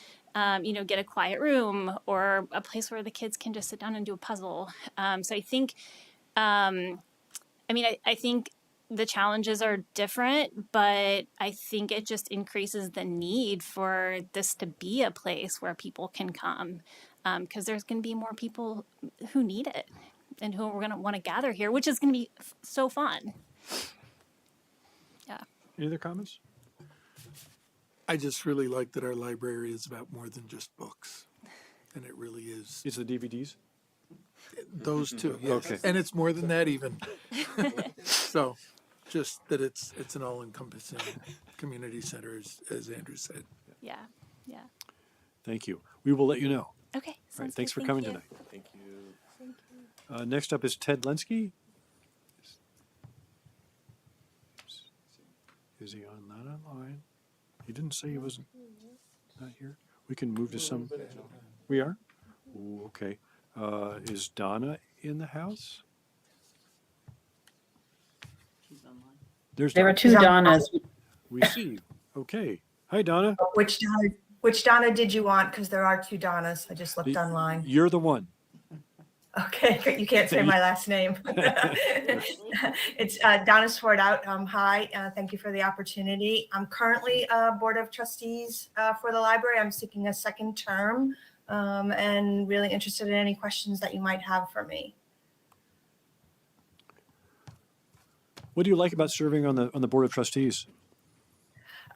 get a quiet room, or a place where the kids can just sit down and do a puzzle. So I think, I think the challenges are different, but I think it just increases the need for this to be a place where people can come, because there's going to be more people who need it and who are going to want to gather here, which is going to be so fun. Yeah. Any other comments? I just really like that our library is about more than just books. And it really is. Is the DVDs? Those two, yes. Okay. And it's more than that even. So just that it's an all-encompassing community center, as Andrew said. Yeah. Yeah. Thank you. We will let you know. Okay. All right. Sounds Thanks good. for Thank coming you. tonight. Thank you. Thank you. Next up is Ted Lenski. Is he not online? He didn't say he wasn't not here. We can move to some. We are? Ooh, okay. Is Donna in the house? There's There are two Donnas. We see. Okay. Hi, Donna. Which Donna did you want? Because there are two Donnas. I just looked online. You're the one. Okay, good. You can't say my last name. It's Donna Swartout. Hi, thank you for the opportunity. I'm currently Board of Trustees for the library. I'm seeking a second term and really interested in any questions that you might have for me. What do you like about serving on the Board of Trustees?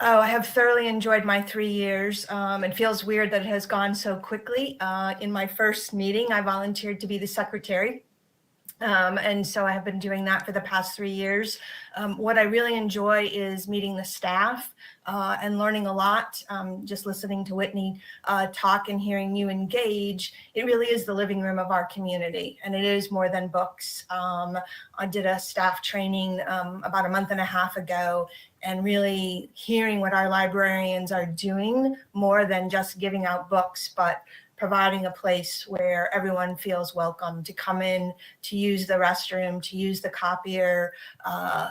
Oh, I have thoroughly enjoyed my 3 years. It feels weird that it has gone so quickly. In my first meeting, I volunteered to be the secretary. And so I have been doing that for the past 3 years. What I really enjoy is meeting the staff and learning a lot. Just listening to Whitney talk and hearing you engage, it really is the living room of our community, and it is more than books. I did a staff training about a month and a half ago, and really hearing what our librarians are doing more than just giving out books, but providing a place where everyone feels welcome to come in, to use the restroom, to use the copier,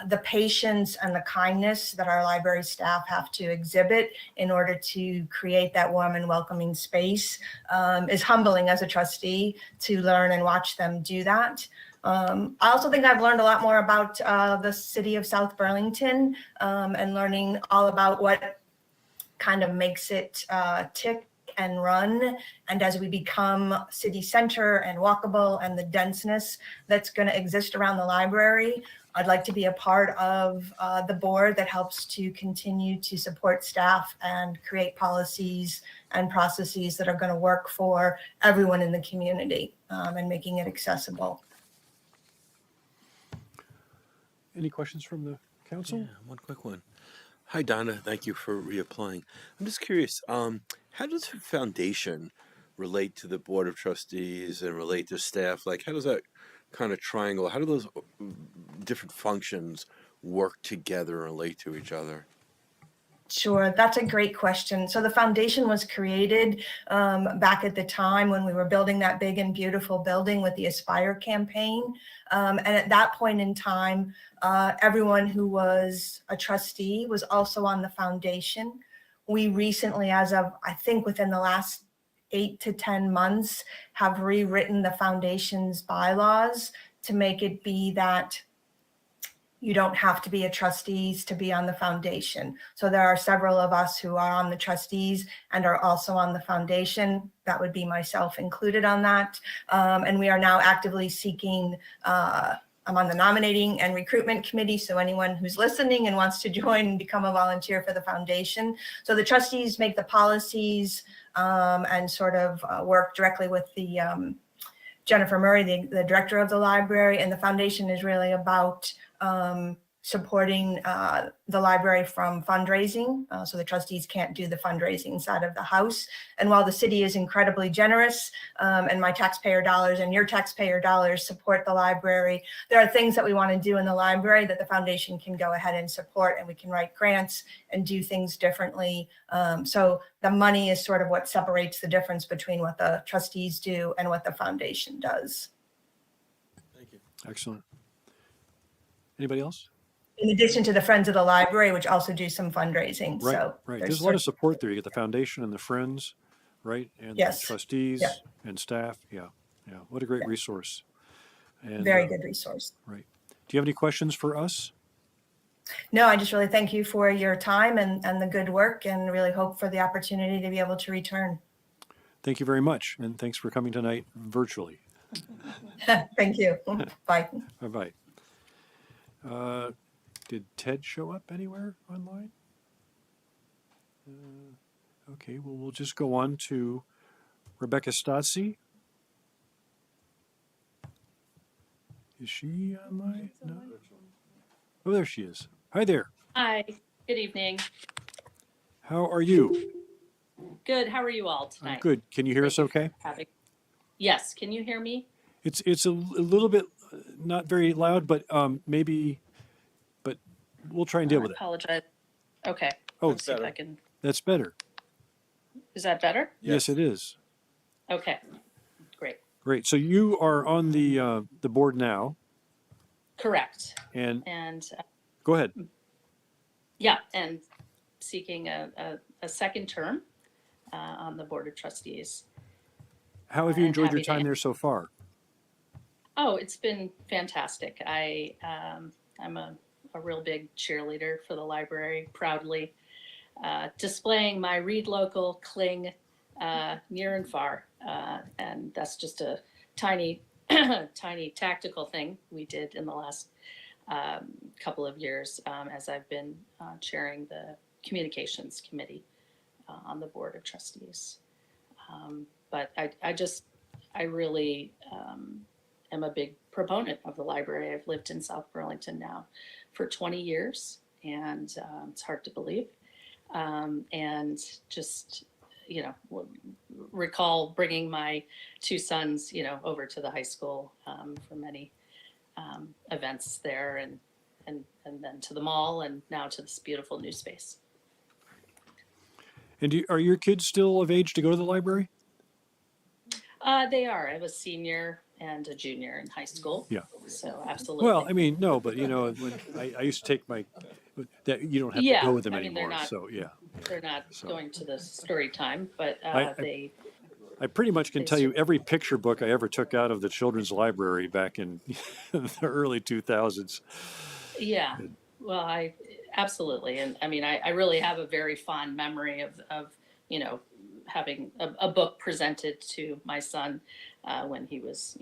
the patience and the kindness that our library staff have to exhibit in order to create that warm and welcoming space is humbling as a trustee to learn and watch them do that. I also think I've learned a lot more about the city of South Burlington and learning all about what kind of makes it tick and run. And as we become city center and walkable and the denseness that's going to exist around the library, I'd like to be a part of the board that helps to continue to support staff and create policies and processes that are going to work for everyone in the community and making it accessible. Any questions from the council? Yeah, one quick one. Hi, Donna. Thank you for reapplying. I'm just curious, how does the foundation relate to the Board of Trustees and relate to staff? Like, how does that kind of triangle, how do those different functions work together and relate to each other? Sure, that's a great question. So the foundation was created back at the time when we were building that big and beautiful building with the Aspire campaign. And at that point in time, everyone who was a trustee was also on the foundation. We recently, as of I think within the last 8 to 10 months, have rewritten the foundation's bylaws to make it be that you don't have to be a trustees to be on the foundation. So there are several of us who are on the trustees and are also on the foundation. That would be myself included on that. And we are now actively seeking, I'm on the nominating and recruitment committee. So anyone who's listening and wants to join and become a volunteer for the foundation. So the trustees make the policies and sort of work directly with the Jennifer Murray, the director of the library, and the foundation is really about supporting the library from fundraising. So the trustees can't do the fundraising side of the house. And while the city is incredibly generous and my taxpayer dollars and your taxpayer dollars support the library, there are things that we want to do in the library that the foundation can go ahead and support, and we can write grants and do things differently. So the money is sort of what separates the difference between what the trustees do and what the foundation does. Thank you. Excellent. Anybody else? In addition to the Friends of the Library, which also do some fundraising. Right, So right. There's a lot of support there. You get the foundation and the friends, right? And Yes. the trustees Yeah. and staff. Yeah, yeah. What a great resource. And, Very good resource. Right. Do you have any questions for us? No, I just really thank you for your time and the good work, and really hope for the opportunity to be able to return. Thank you very much. And thanks for coming tonight virtually. Thank you. Bye. Bye-bye. Did Ted show up anywhere online? Okay, well, we'll just go on to Rebecca Stotzi. Is she online? No. Oh, there she is. Hi there. Hi, good evening. How are you? Good, how are you all I'm tonight? good. Can you hear us okay? Yes, can you hear me? It's a little bit not very loud, but maybe, but we'll try and deal with I it. apologize. Okay, Oh, let's see if I can, that's better. is that better? Yes, it is. Okay, great, Great. So you are on the board now, correct. and And go ahead. yeah, and seeking a second term on the Board of Trustees. How have you and enjoyed your happy to time there so far? Oh, it's been fantastic. I'm a real big cheerleader for the library, proudly displaying my Read Local cling near and far. And that's just a tiny, tiny tactical thing we did in the last couple of years as I've been chairing the communications committee on the Board of Trustees. But I really am a big proponent of the library. I've lived in South Burlington now for 20 years, and it's hard to believe. And just, recall bringing my two sons, over to the high school for many events there, and then to the mall, and now to this beautiful new space. And are your kids still of age to go to the library? They are. I have a senior and a junior in high school. Yeah. So absolutely. Well, I mean, no, but when I used to take that you don't have to Yeah, go with them I mean, anymore. So yeah. They're not So going to the story time, but I pretty much can tell you every picture book I ever took out of the children's library back in the early 2000s. Yeah, well, I absolutely. And I mean, I really have a very fond memory of having a book presented to my son when he was,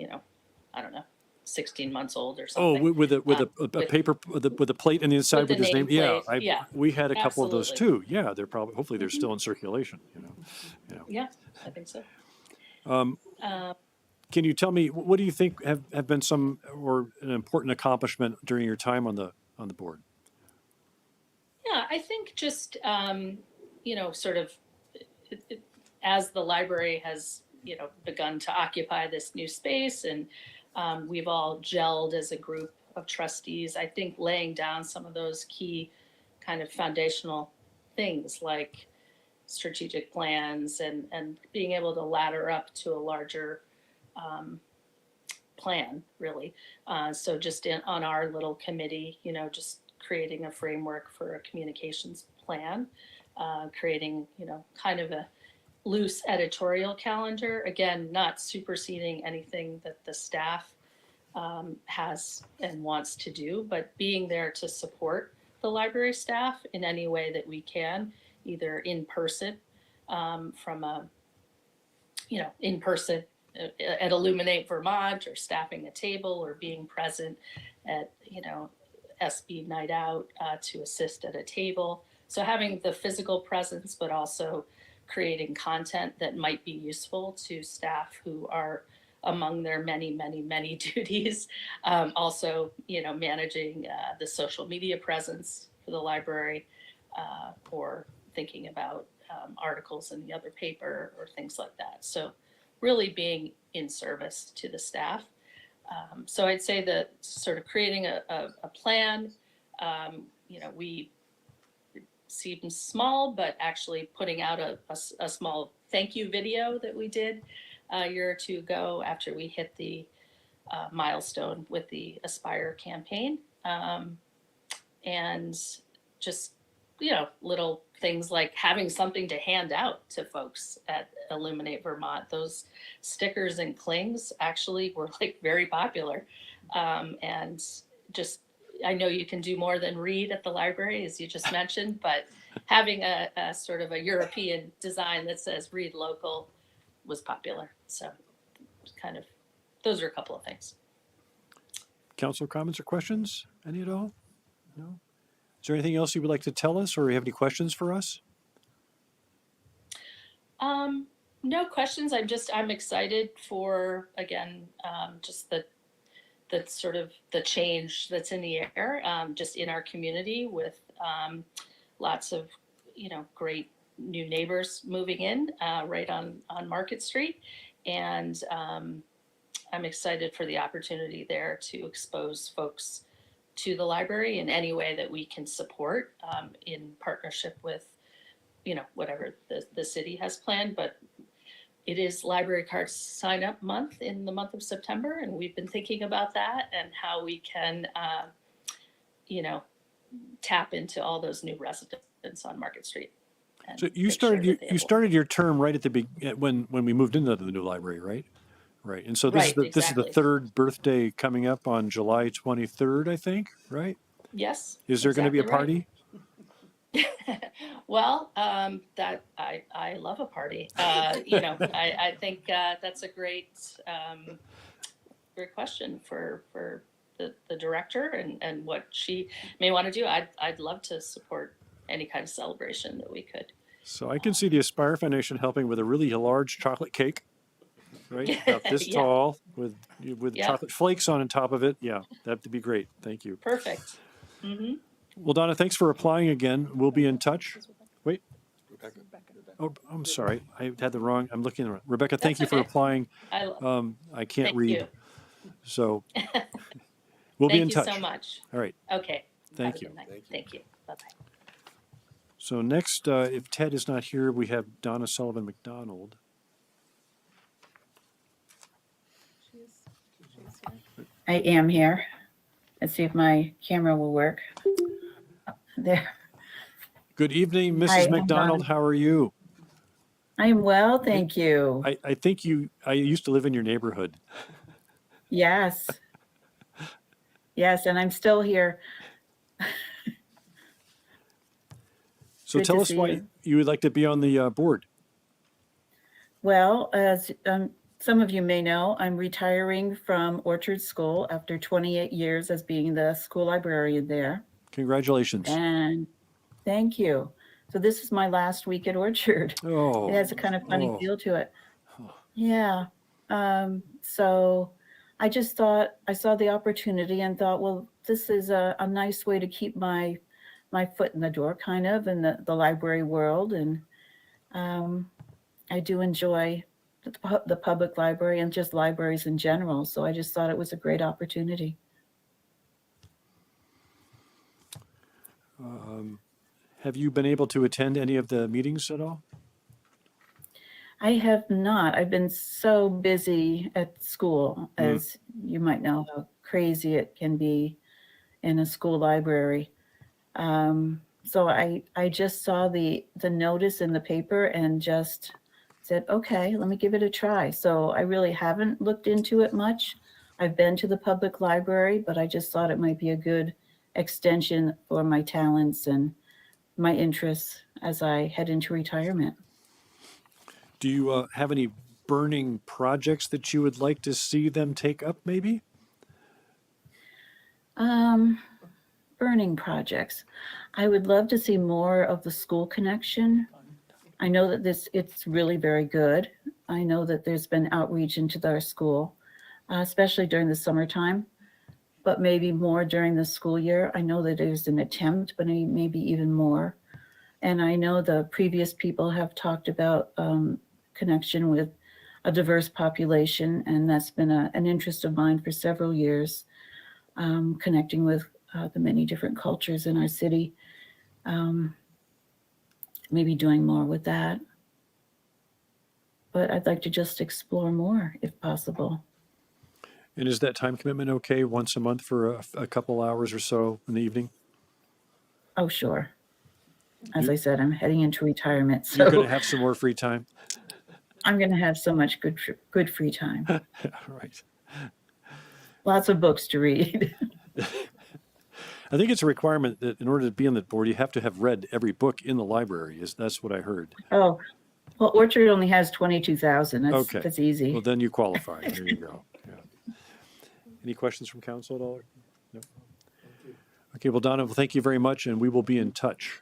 I don't know, 16 months old or Oh, something. with a paper with a plate on the inside with with the his name. Yeah, nameplate. Yeah, we had a couple of those absolutely. too. Yeah, they're probably hopefully they're still in circulation. Yeah, I think so. Can you tell me what do you think have been some or an important accomplishment during your time on the board? Yeah, I think just, sort of as the library has, begun to occupy this new space, and we've all gelled as a group of trustees, I think laying down some of those key kind of foundational things like strategic plans and being able to ladder up to a larger plan, really. So just on our little committee, just creating a framework for a communications plan, creating, kind of a loose editorial calendar, again, not superseding anything that the staff has and wants to do, but being there to support the library staff in any way that we can, either in person, from a, in person at Illuminate Vermont, or staffing a table, or being present at, SB Night Out to assist at a table. So having the physical presence, but also creating content that might be useful to staff who are among their many, many, many duties. Also, managing the social media presence for the library, or thinking about articles in the other paper or things like that. So really being in service to the staff. So I'd say that sort of creating a plan, we seem small, but actually putting out a small thank you video that we did a year or two ago after we hit the milestone with the Aspire campaign. And just, little things like having something to hand out to folks at Illuminate Vermont. Those stickers and clings actually were very popular. And just, I know you can do more than read at the library, as you just mentioned, but having a sort of a European design that says read local was popular. So kind of, those are a couple of things. Council comments or questions? Any at all? No? Is there anything else you would like to tell us, or you have any questions for us? No questions. I'm excited for, again, just the sort of the change that's in the air, just in our community, with lots of, great new neighbors moving in right on Market Street. And I'm excited for the opportunity there to expose folks to the library in any way that we can support, in partnership with, whatever the city has planned. But it is Library Card Sign Up Month in the month of September, and we've been thinking about that and how we can, tap into all those new residents on Market Street. So you started your term right at the when we moved into the new library, right? Right. And so this is the third birthday coming up on July 23rd, I think, right? Yes. Is there going to be a party? Right. Well, that I love a party. I think that's a great question for the director and what she may want to do. I'd love to support any kind of celebration that we could. So I can see the Aspire Foundation helping with a really large chocolate cake. right? About this Yeah. tall with Yeah. chocolate flakes on top of it. Yeah, that'd be great. Thank you. Perfect. Well, Donna, thanks for applying again. We'll be in touch. Wait. Rebecca. Oh, I'm sorry. I had the wrong. I'm looking at the wrong. Rebecca, thank That's you for okay. applying. I can't Thank read, you. so we'll be Thank in you touch. so much. All right. Okay. Thank Have a you. good night. Thank you. Bye-bye. So next, if Ted is not here, we have Donna Sullivan McDonald. I am here. Let's see if my camera will work. There. Good evening, Mrs. Hi, I'm McDonald. Donna. How are you? I am well, thank you. I think I used to live in your neighborhood. Yes. Yes, and I'm still here. So Good tell to us see why you. you would like to be on the board. Well, as some of you may know, I'm retiring from Orchard School after 28 years as being the school librarian there. Congratulations. And thank you. So this is my last week at Orchard. Oh. It has a kind of funny Oh. feel to it. Yeah. So I just thought, I saw the opportunity and thought, well, this is a nice way to keep my foot in the door, kind of, in the library world. And I do enjoy the public library and just libraries in general. So I just thought it was a great opportunity. Have you been able to attend any of the meetings at all? I have not. I've been so busy at school, as you might know how crazy it can be in a school library. So I just saw the notice in the paper and just said, okay, let me give it a try. So I really haven't looked into it much. I've been to the public library, but I just thought it might be a good extension for my talents and my interests as I head into retirement. Do you have any burning projects that you would like to see them take up, maybe? Burning projects. I would love to see more of the school connection. I know that it's really very good. I know that there's been outreach into our school, especially during the summertime, but maybe more during the school year. I know that there's an attempt, but maybe even more. And I know the previous people have talked about connection with a diverse population, and that's been an interest of mine for several years, connecting with the many different cultures in our city. Maybe doing more with that. But I'd like to just explore more if possible. And is that time commitment okay once a month for a couple hours or so in the evening? Oh, sure. As I said, I'm heading into retirement, so You're going to have some more free time? I'm going to have so much good free time. Right. Lots of books to read. I think it's a requirement that in order to be on the board, you have to have read every book in the library. That's what I heard. Oh, well, Orchard only has 22,000. Okay. That's easy. Well, then you qualify. There you go. Yeah. Any questions from council at all? No. Okay. Well, Donna, thank you very much, and we will be in touch.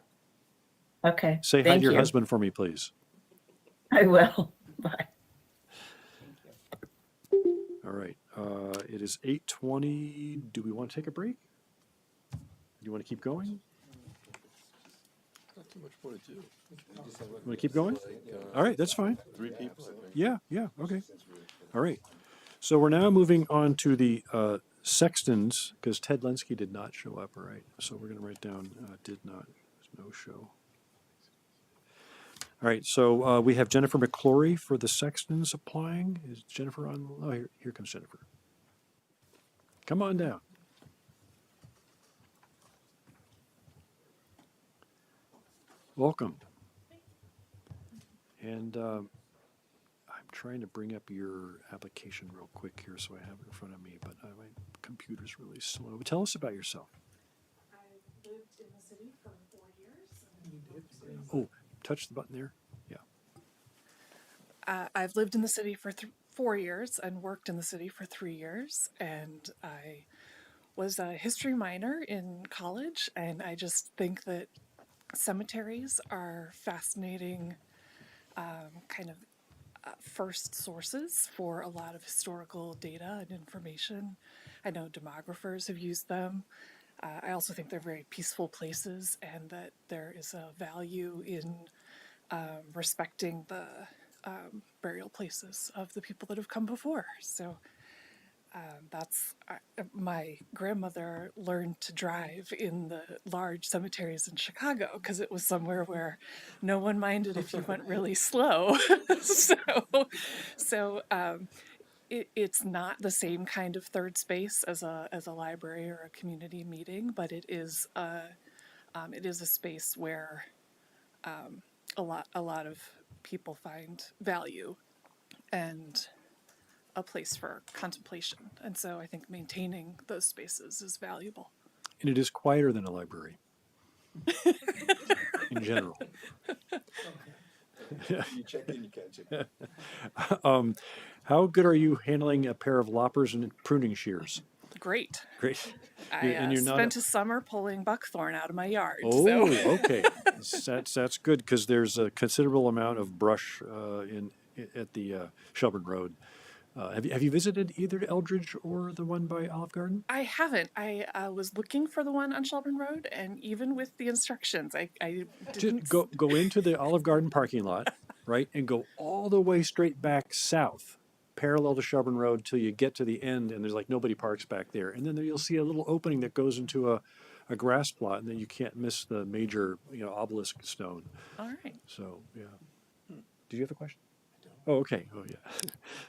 Okay. Say hi to your husband for me, please. I will. Bye. All right. It is 8:20. Do we want to take a break? Do you want to keep going? Not too much more to do. Want to keep going? All right, that's fine. 3 people, I think. Yeah, okay. All right. So we're now moving on to the sextons, because Ted Lenski did not show up, all right? So we're going to write down did not, no show. All right, so we have Jennifer McClory for the sextons applying. Is Jennifer on? Oh, here comes Jennifer. Come on down. Welcome. And I'm trying to bring up your application real quick here so I have it in front of me, but my computer's really slow. Tell us about yourself. I lived in the city for 4 years. Oh, touch the button there. Yeah. I've lived in the city for 4 years and worked in the city for 3 years. And I was a history minor in college. And I just think that cemeteries are fascinating kind of first sources for a lot of historical data and information. I know demographers have used them. I also think they're very peaceful places, and that there is a value in respecting the burial places of the people that have come before. So that's my grandmother learned to drive in the large cemeteries in Chicago because it was somewhere where no one minded if you went really slow. so it's not the same kind of third space as a library or a community meeting, but it is a space where a lot of people find value and a place for contemplation. And so I think maintaining those spaces is valuable. And it is quieter than a library in general. You check in, you can't check. How good are you handling a pair of loppers and pruning shears? Great. Great. I spent a summer pulling buckthorn out of my yard. Oh, so. Okay. That's good because there's a considerable amount of brush at the Shelburne Road. Have you visited either Eldridge or the one by Olive Garden? I haven't. I was looking for the one on Shelburne Road, and even with the instructions, I didn't. Just go into the Olive Garden parking lot, right, and go all the way straight back south, parallel to Shelburne Road till you get to the end, and there's like nobody parks back there, and then you'll see a little opening that goes into a grass plot, and then you can't miss the major obelisk stone. All right. So yeah. Did you have a question? Oh, okay. Oh, yeah.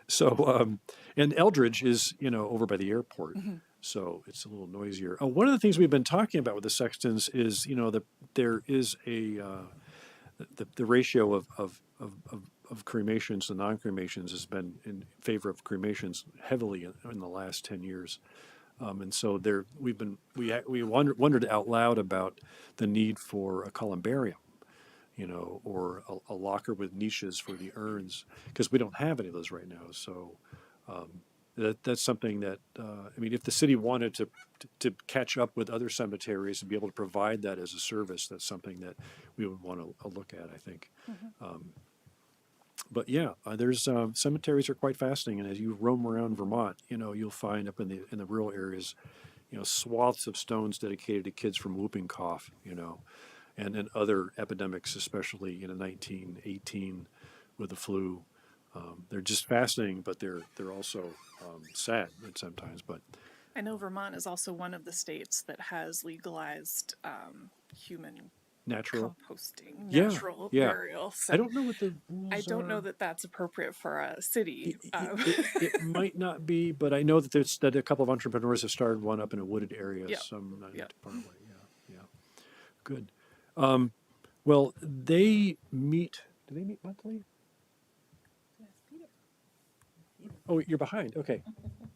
So, and Eldridge is, over by the airport. Mm-hmm. So it's a little noisier. One of the things we've been talking about with the sextons is, that there is the ratio of cremations to non-cremations has been in favor of cremations heavily in the last 10 years. And so we wondered out loud about the need for a columbarium. Or a locker with niches for the urns, because we don't have any of those right now. So that's something that, if the city wanted to catch up with other cemeteries and be able to provide that as a service, that's something that we would want to look at, I think. Mm-hmm. But yeah, there's cemeteries are quite fascinating, and as you roam around Vermont, you'll find up in the rural areas, swaths of stones dedicated to kids from whooping cough, and then other epidemics, especially 1918 with the flu. They're just fascinating, but they're also sad sometimes. But I know Vermont is also one of the states that has legalized human natural composting, natural burial. So I don't know what the rules I don't are. know that that's appropriate for a city. It might not be, but I know that a couple of entrepreneurs have started one up in a wooded area. Yep. Some not far away. Yeah. Good. Well, they meet. Do they meet monthly? Yes, Peter. Oh, you're behind. Okay.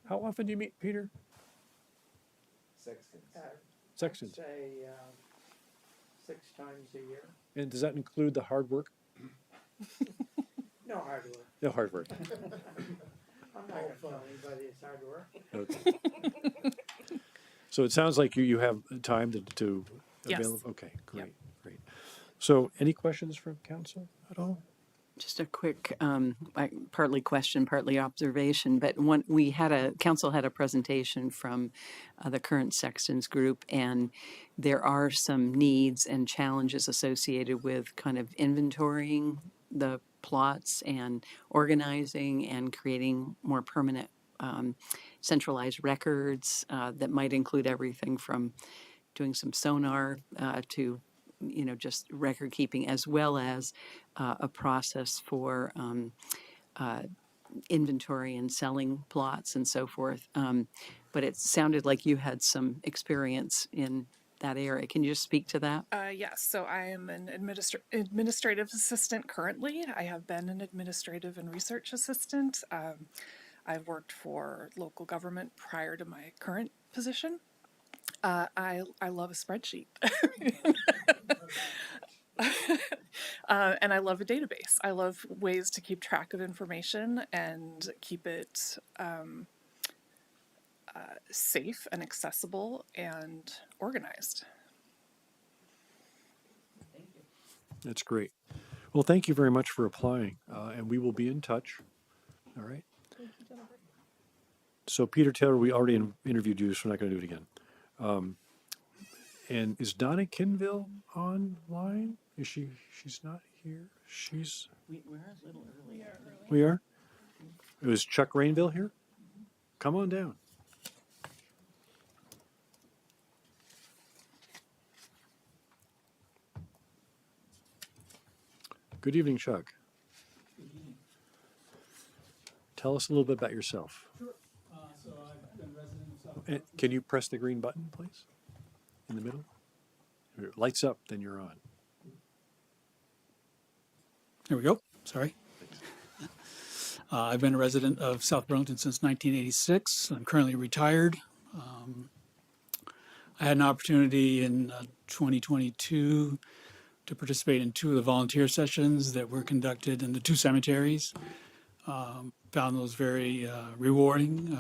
How often do you meet, Peter? Sextons. Say 6 times a year. And does that include the hard work? No hard work. No hard work. I'm not going to tell anybody it's hard work. Okay. So it sounds like you have time to Yes. available. Okay, great. So, any questions from council at all? Just a quick, partly question, partly observation, but council had a presentation from the current sextons group, and there are some needs and challenges associated with kind of inventorying the plots and organizing and creating more permanent centralized records that might include everything from doing some sonar to just record keeping, as well as a process for inventory and selling plots and so forth. But it sounded like you had some experience in that area. Can you just speak to that? Yes, so I am an administrative assistant currently. I have been an administrative and research assistant. I've worked for local government prior to my current position. I love a spreadsheet. And I love a database. I love ways to keep track of information and keep it safe and accessible and organized. That's great. Well, thank you very much for applying, and we will be in touch. All right. So, Peter Taylor, we already interviewed you, so we're not going to do it again. And is Donna Kinville online? Is she? She's not here. She's. We're a little early. We are. Is Chuck Rainville here? Come on down. Good evening, Chuck. Tell us a little bit about yourself. Sure. So I've been resident of South. And can you press the green button, please? In the middle? If it lights up, then you're on. There we go. Sorry. I've been a resident of South Burlington since 1986. I'm currently retired. I had an opportunity in 2022 to participate in 2 of the volunteer sessions that were conducted in the 2 cemeteries. Found those very rewarding.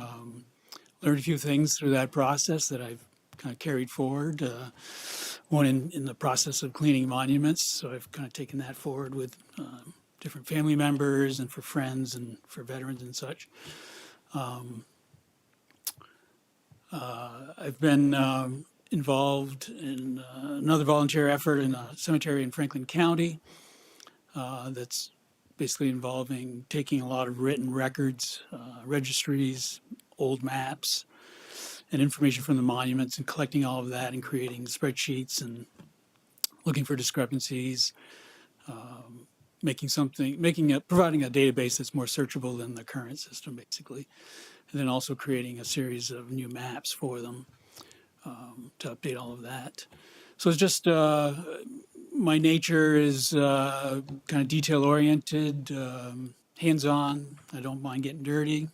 Learned a few things through that process that I've kind of carried forward. One in the process of cleaning monuments, so I've kind of taken that forward with different family members and for friends and for veterans and such. I've been involved in another volunteer effort in a cemetery in Franklin County that's basically involving taking a lot of written records, registries, old maps, and information from the monuments and collecting all of that and creating spreadsheets and looking for discrepancies, providing a database that's more searchable than the current system, basically. And then also creating a series of new maps for them to update all of that. So it's just my nature is kind of detail oriented, hands-on. I don't mind getting dirty.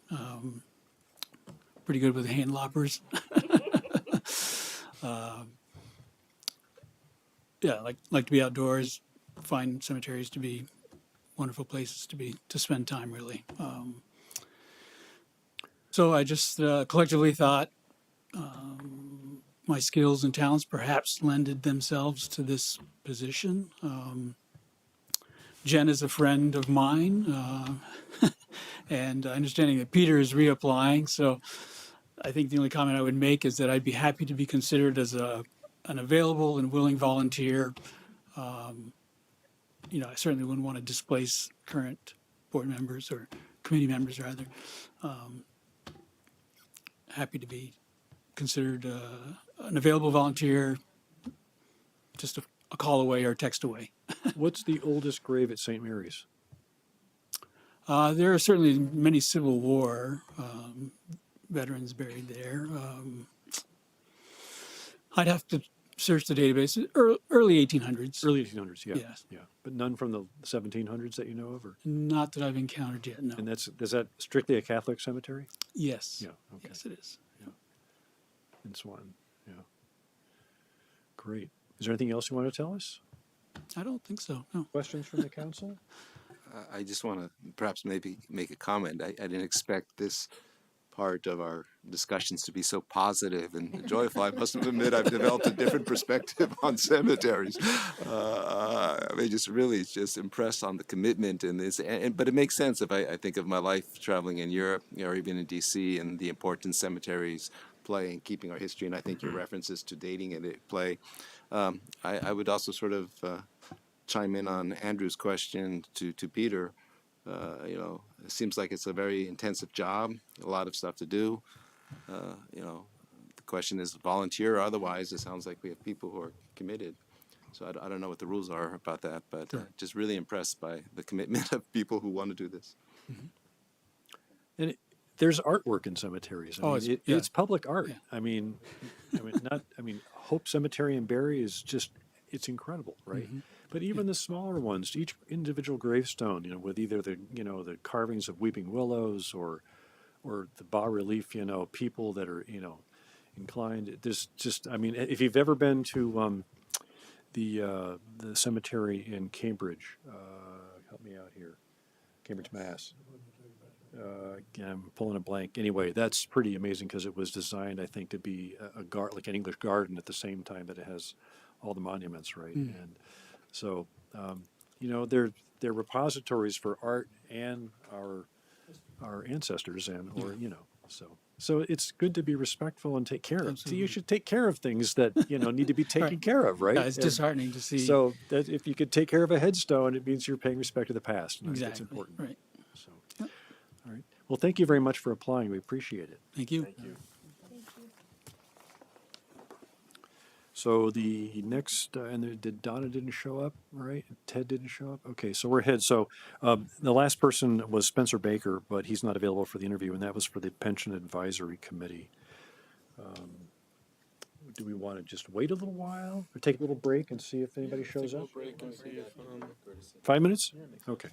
Pretty good with hand loppers. Yeah, like to be outdoors. Find cemeteries to be wonderful places to spend time, really. So I just collectively thought my skills and talents perhaps lended themselves to this position. Jen is a friend of mine, and understanding that Peter is reapplying, so I think the only comment I would make is that I'd be happy to be considered as an available and willing volunteer. I certainly wouldn't want to displace current board members or committee members, rather. Happy to be considered an available volunteer, just a call away or a text away. What's the oldest grave at St. Mary's? There are certainly many Civil War veterans buried there. I'd have to search the database. Early 1800s. Early 1800s, yeah. Yes. Yeah. But none from the 1700s that you know of? Or? Not that I've encountered yet, no. And is that strictly a Catholic cemetery? Yes. Yeah. Okay. Yes, it is. Yeah. In Swanton, yeah. Great. Is there anything else you want to tell us? I don't think so, no. Questions from the council? I just want to perhaps maybe make a comment. I didn't expect this part of our discussions to be so positive and joyful. I must admit I've developed a different perspective on cemeteries. Just impressed on the commitment in this. But it makes sense if I think of my life traveling in Europe or even in DC and the importance cemeteries play in keeping our history. And I think your references to dating it play. I would also sort of chime in on Andrew's question to Peter. It seems like it's a very intensive job, a lot of stuff to do. The question is volunteer or otherwise. It sounds like we have people who are committed. So I don't know what the rules are about that, but Sure. Just really impressed by the commitment of people who want to do this. Mm-hmm. And there's artwork in cemeteries. It's public art. Yeah. Hope Cemetery in Barrie is just, it's incredible, right? Mm-hmm. But even the smaller ones, each individual gravestone, with either the carvings of weeping willows or the bas relief, people that are, inclined. There's just, if you've ever been to the cemetery in Cambridge, help me out here, Cambridge, Mass. I'm pulling a blank. Anyway, that's pretty amazing because it was designed, I think, to be like an English garden at the same time that it has all the monuments, right? Mm. And so, they're repositories for art and our ancestors or so it's good to be respectful and take care of. So you should take care of things that need to be taken care of, right? Yeah, it's disheartening to see. So that if you could take care of a headstone, it means you're paying respect to the past. And Exactly. That's important. Right. So, all right. Well, thank you very much for applying. We appreciate it. Thank you. Thank you. So the next, Donna didn't show up, right? Ted didn't show up. Okay, so we're ahead. So the last person was Spencer Baker, but he's not available for the interview, and that was for the Pension Advisory Committee. Do we want to just wait a little while or take a little break and see if anybody shows up? 5 minutes? Okay.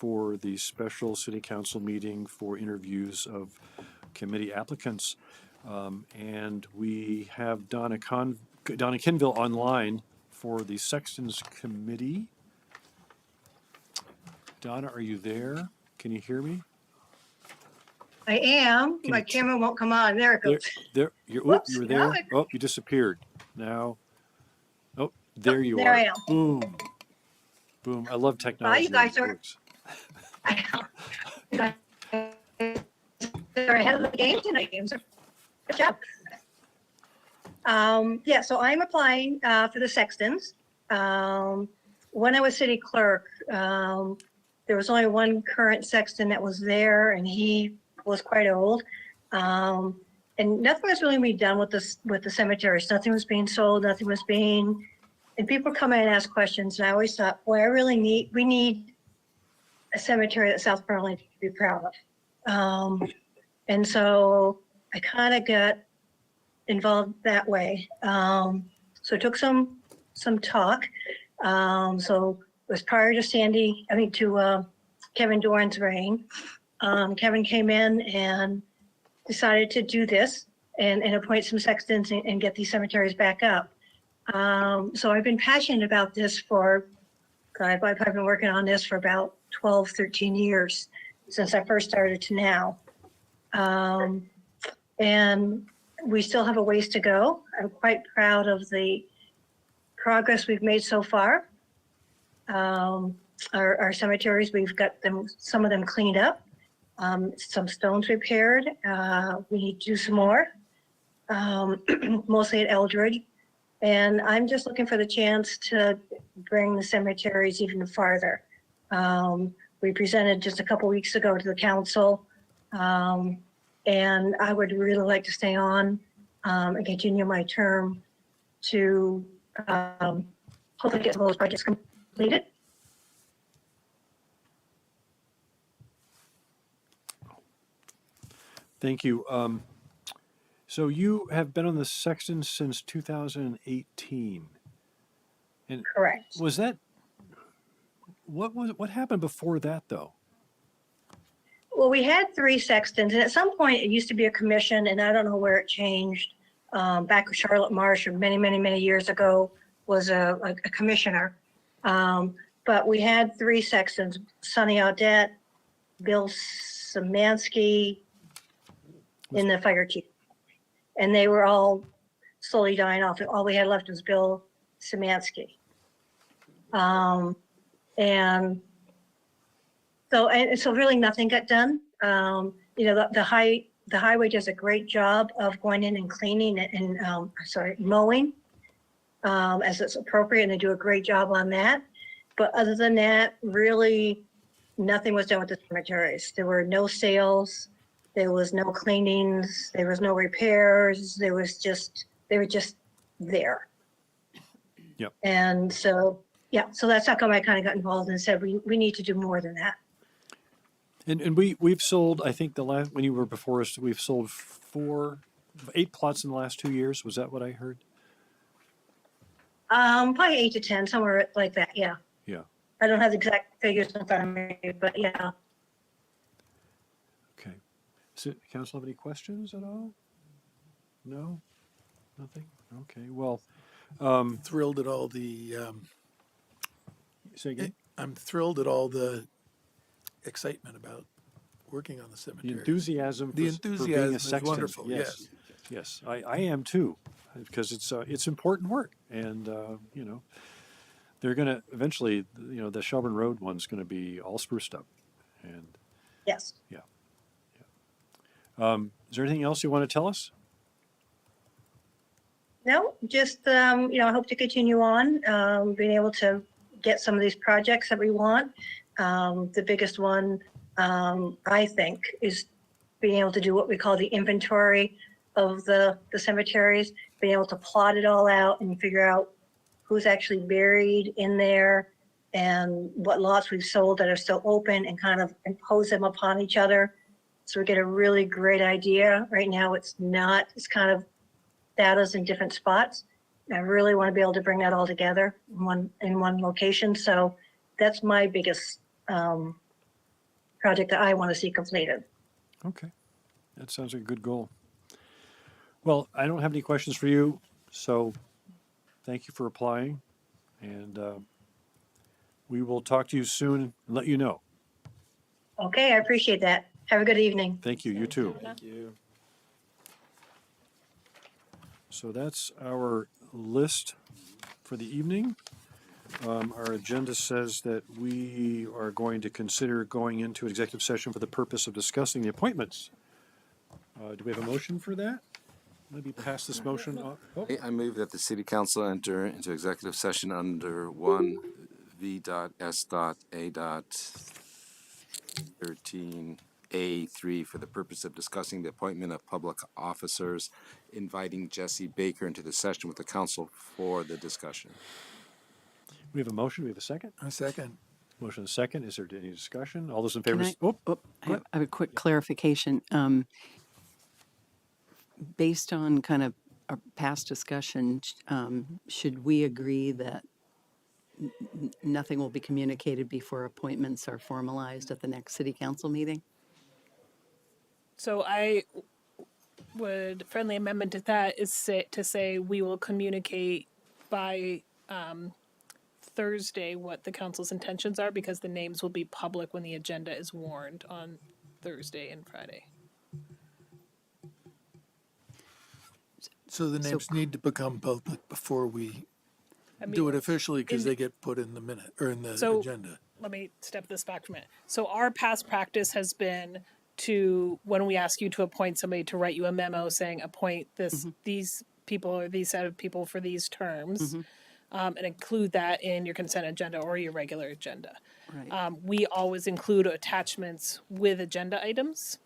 for the special city council meeting for interviews of committee applicants. And we have Donna Kinville online for the Sexton's Committee. Donna, are you there? Can you hear me? I am. Can My you tr- camera won't come on. There it There, goes. there, you Whoops, were now there. Oh, you disappeared. Now, oh, there you there are. I am. Boom, boom. I love Bye, technology. you guys It are. works. You guys are ahead of the game tonight. Games are good job. Yeah, so I'm applying for the Sextons. When I was city clerk, there was only one current sexton that was there, and he was quite old. And nothing was really being done with the cemeteries. Nothing was being sold. Nothing was being. And people come in and ask questions, and I always thought, boy, we need a cemetery that South Burlington can be proud of. And so I kind of got involved that way. So it took some talk. So it was prior to to Kevin Doran's reign. Kevin came in and decided to do this and appoint some sextons and get these cemeteries back up. So I've been passionate about this I've been working on this for about 12, 13 years since I first started to now. And we still have a ways to go. I'm quite proud of the progress we've made so far. Our cemeteries, we've got some of them cleaned up, some stones repaired. We need to do some more, mostly at Eldridge. And I'm just looking for the chance to bring the cemeteries even farther. We presented just a couple weeks ago to the council, and I would really like to stay on and continue my term to hopefully get some of those projects completed. Thank you. So you have been on the Sexton since 2018. And correct. Was that what happened before that though? Well, we had 3 sextons, and at some point it used to be a commission, and I don't know where it changed. Back with Charlotte Marsh, many years ago, was a commissioner. But we had 3 sextons: Sonny Audette, Bill Szymanski, and the fire chief, and they were all slowly dying off. All we had left was Bill Szymanski. And so really nothing got done. The highway does a great job of going in and cleaning and mowing as it's appropriate, and they do a great job on that. But other than that, really nothing was done with the cemeteries. There were no sales, there was no cleanings, there was no repairs. They were just there. Yep. And so that's how come I kind of got involved and said we need to do more than that. And we've sold, I think when you were before us, we've sold 8 plots in the last 2 years. Was that what I heard? Probably 8 to 10, somewhere like that. Yeah. Yeah. I don't have the exact figures in front of me, but yeah. Okay. So, council have any questions at all? No? Nothing? Okay. Well, Thrilled at all the, say again? I'm thrilled at all the excitement about working on the cemetery. The enthusiasm for being a is sexton. wonderful. Yes. Yes, I am too, because it's important work, and they're gonna eventually, the Shelburne Road one's gonna be all spruced up, and yes. Yeah. Is there anything else you want to tell us? No, just I hope to continue on being able to get some of these projects that we want. The biggest one, I think, is being able to do what we call the inventory of the cemeteries, being able to plot it all out and figure out who's actually buried in there and what lots we've sold that are still open, and kind of impose them upon each other. So we get a really great idea. Right now it's kind of data's in different spots. I really want to be able to bring that all together in one location. So that's my biggest project that I want to see completed. Okay, that sounds like a good goal. Well, I don't have any questions for you, so thank you for applying, and we will talk to you soon and let you know. Okay, I appreciate that. Have a good evening. Thank you. You too. Thank you. So that's our list for the evening. Our agenda says that we are going to consider going into executive session for the purpose of discussing the appointments. Do we have a motion for that? Maybe pass this motion on. Oh, I move that the city council enter into executive session under 1V.S.A.13A3 for the purpose of discussing the appointment of public officers, inviting Jesse Baker into the session with the council for the discussion. we have a motion. We have a second. A second. Motion and a second. Is there any discussion? All those in favor? Can I, Oh, I have a quick clarification. Based on kind of our past discussion, should we agree that nothing will be communicated before appointments are formalized at the next city council meeting? So I would friendly amendment to that is to say we will communicate by Thursday what the council's intentions are, because the names will be public when the agenda is warned on Thursday and Friday. So the names need to become public before we do it officially because they get put in the minute or in the agenda. Let me step this back for a minute. So our past practice has been to, when we ask you to appoint somebody, to write you a memo saying appoint these people or these set of people for these terms, and include that in your consent agenda or your regular agenda. Right. We always include attachments with agenda items.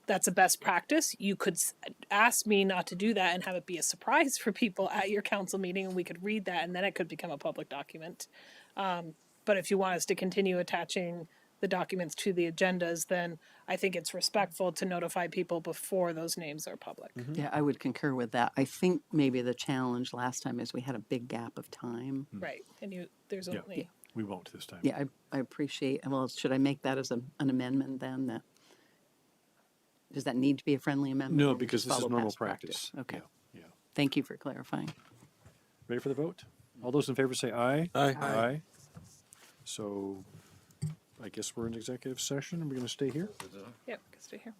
That's a best practice. You could ask me not to do that and have it be a surprise for people at your council meeting, and we could read that, and then it could become a public document. But if you want us to continue attaching the documents to the agendas, then I think it's respectful to notify people before those names are public. Yeah, I would concur with that. I think maybe the challenge last time is we had a big gap of time. Right, and there's Yeah. only... We won't this time. Yeah, I appreciate, well, should I make that as an amendment then? That does that need to be a friendly amendment? No, or we because just this is follow normal past practice. Okay. Yeah. Thank you for clarifying. Ready for the vote? All those in favor say aye. Aye. Aye. So I guess we're in executive session and we're going to stay here. Yep, stay here.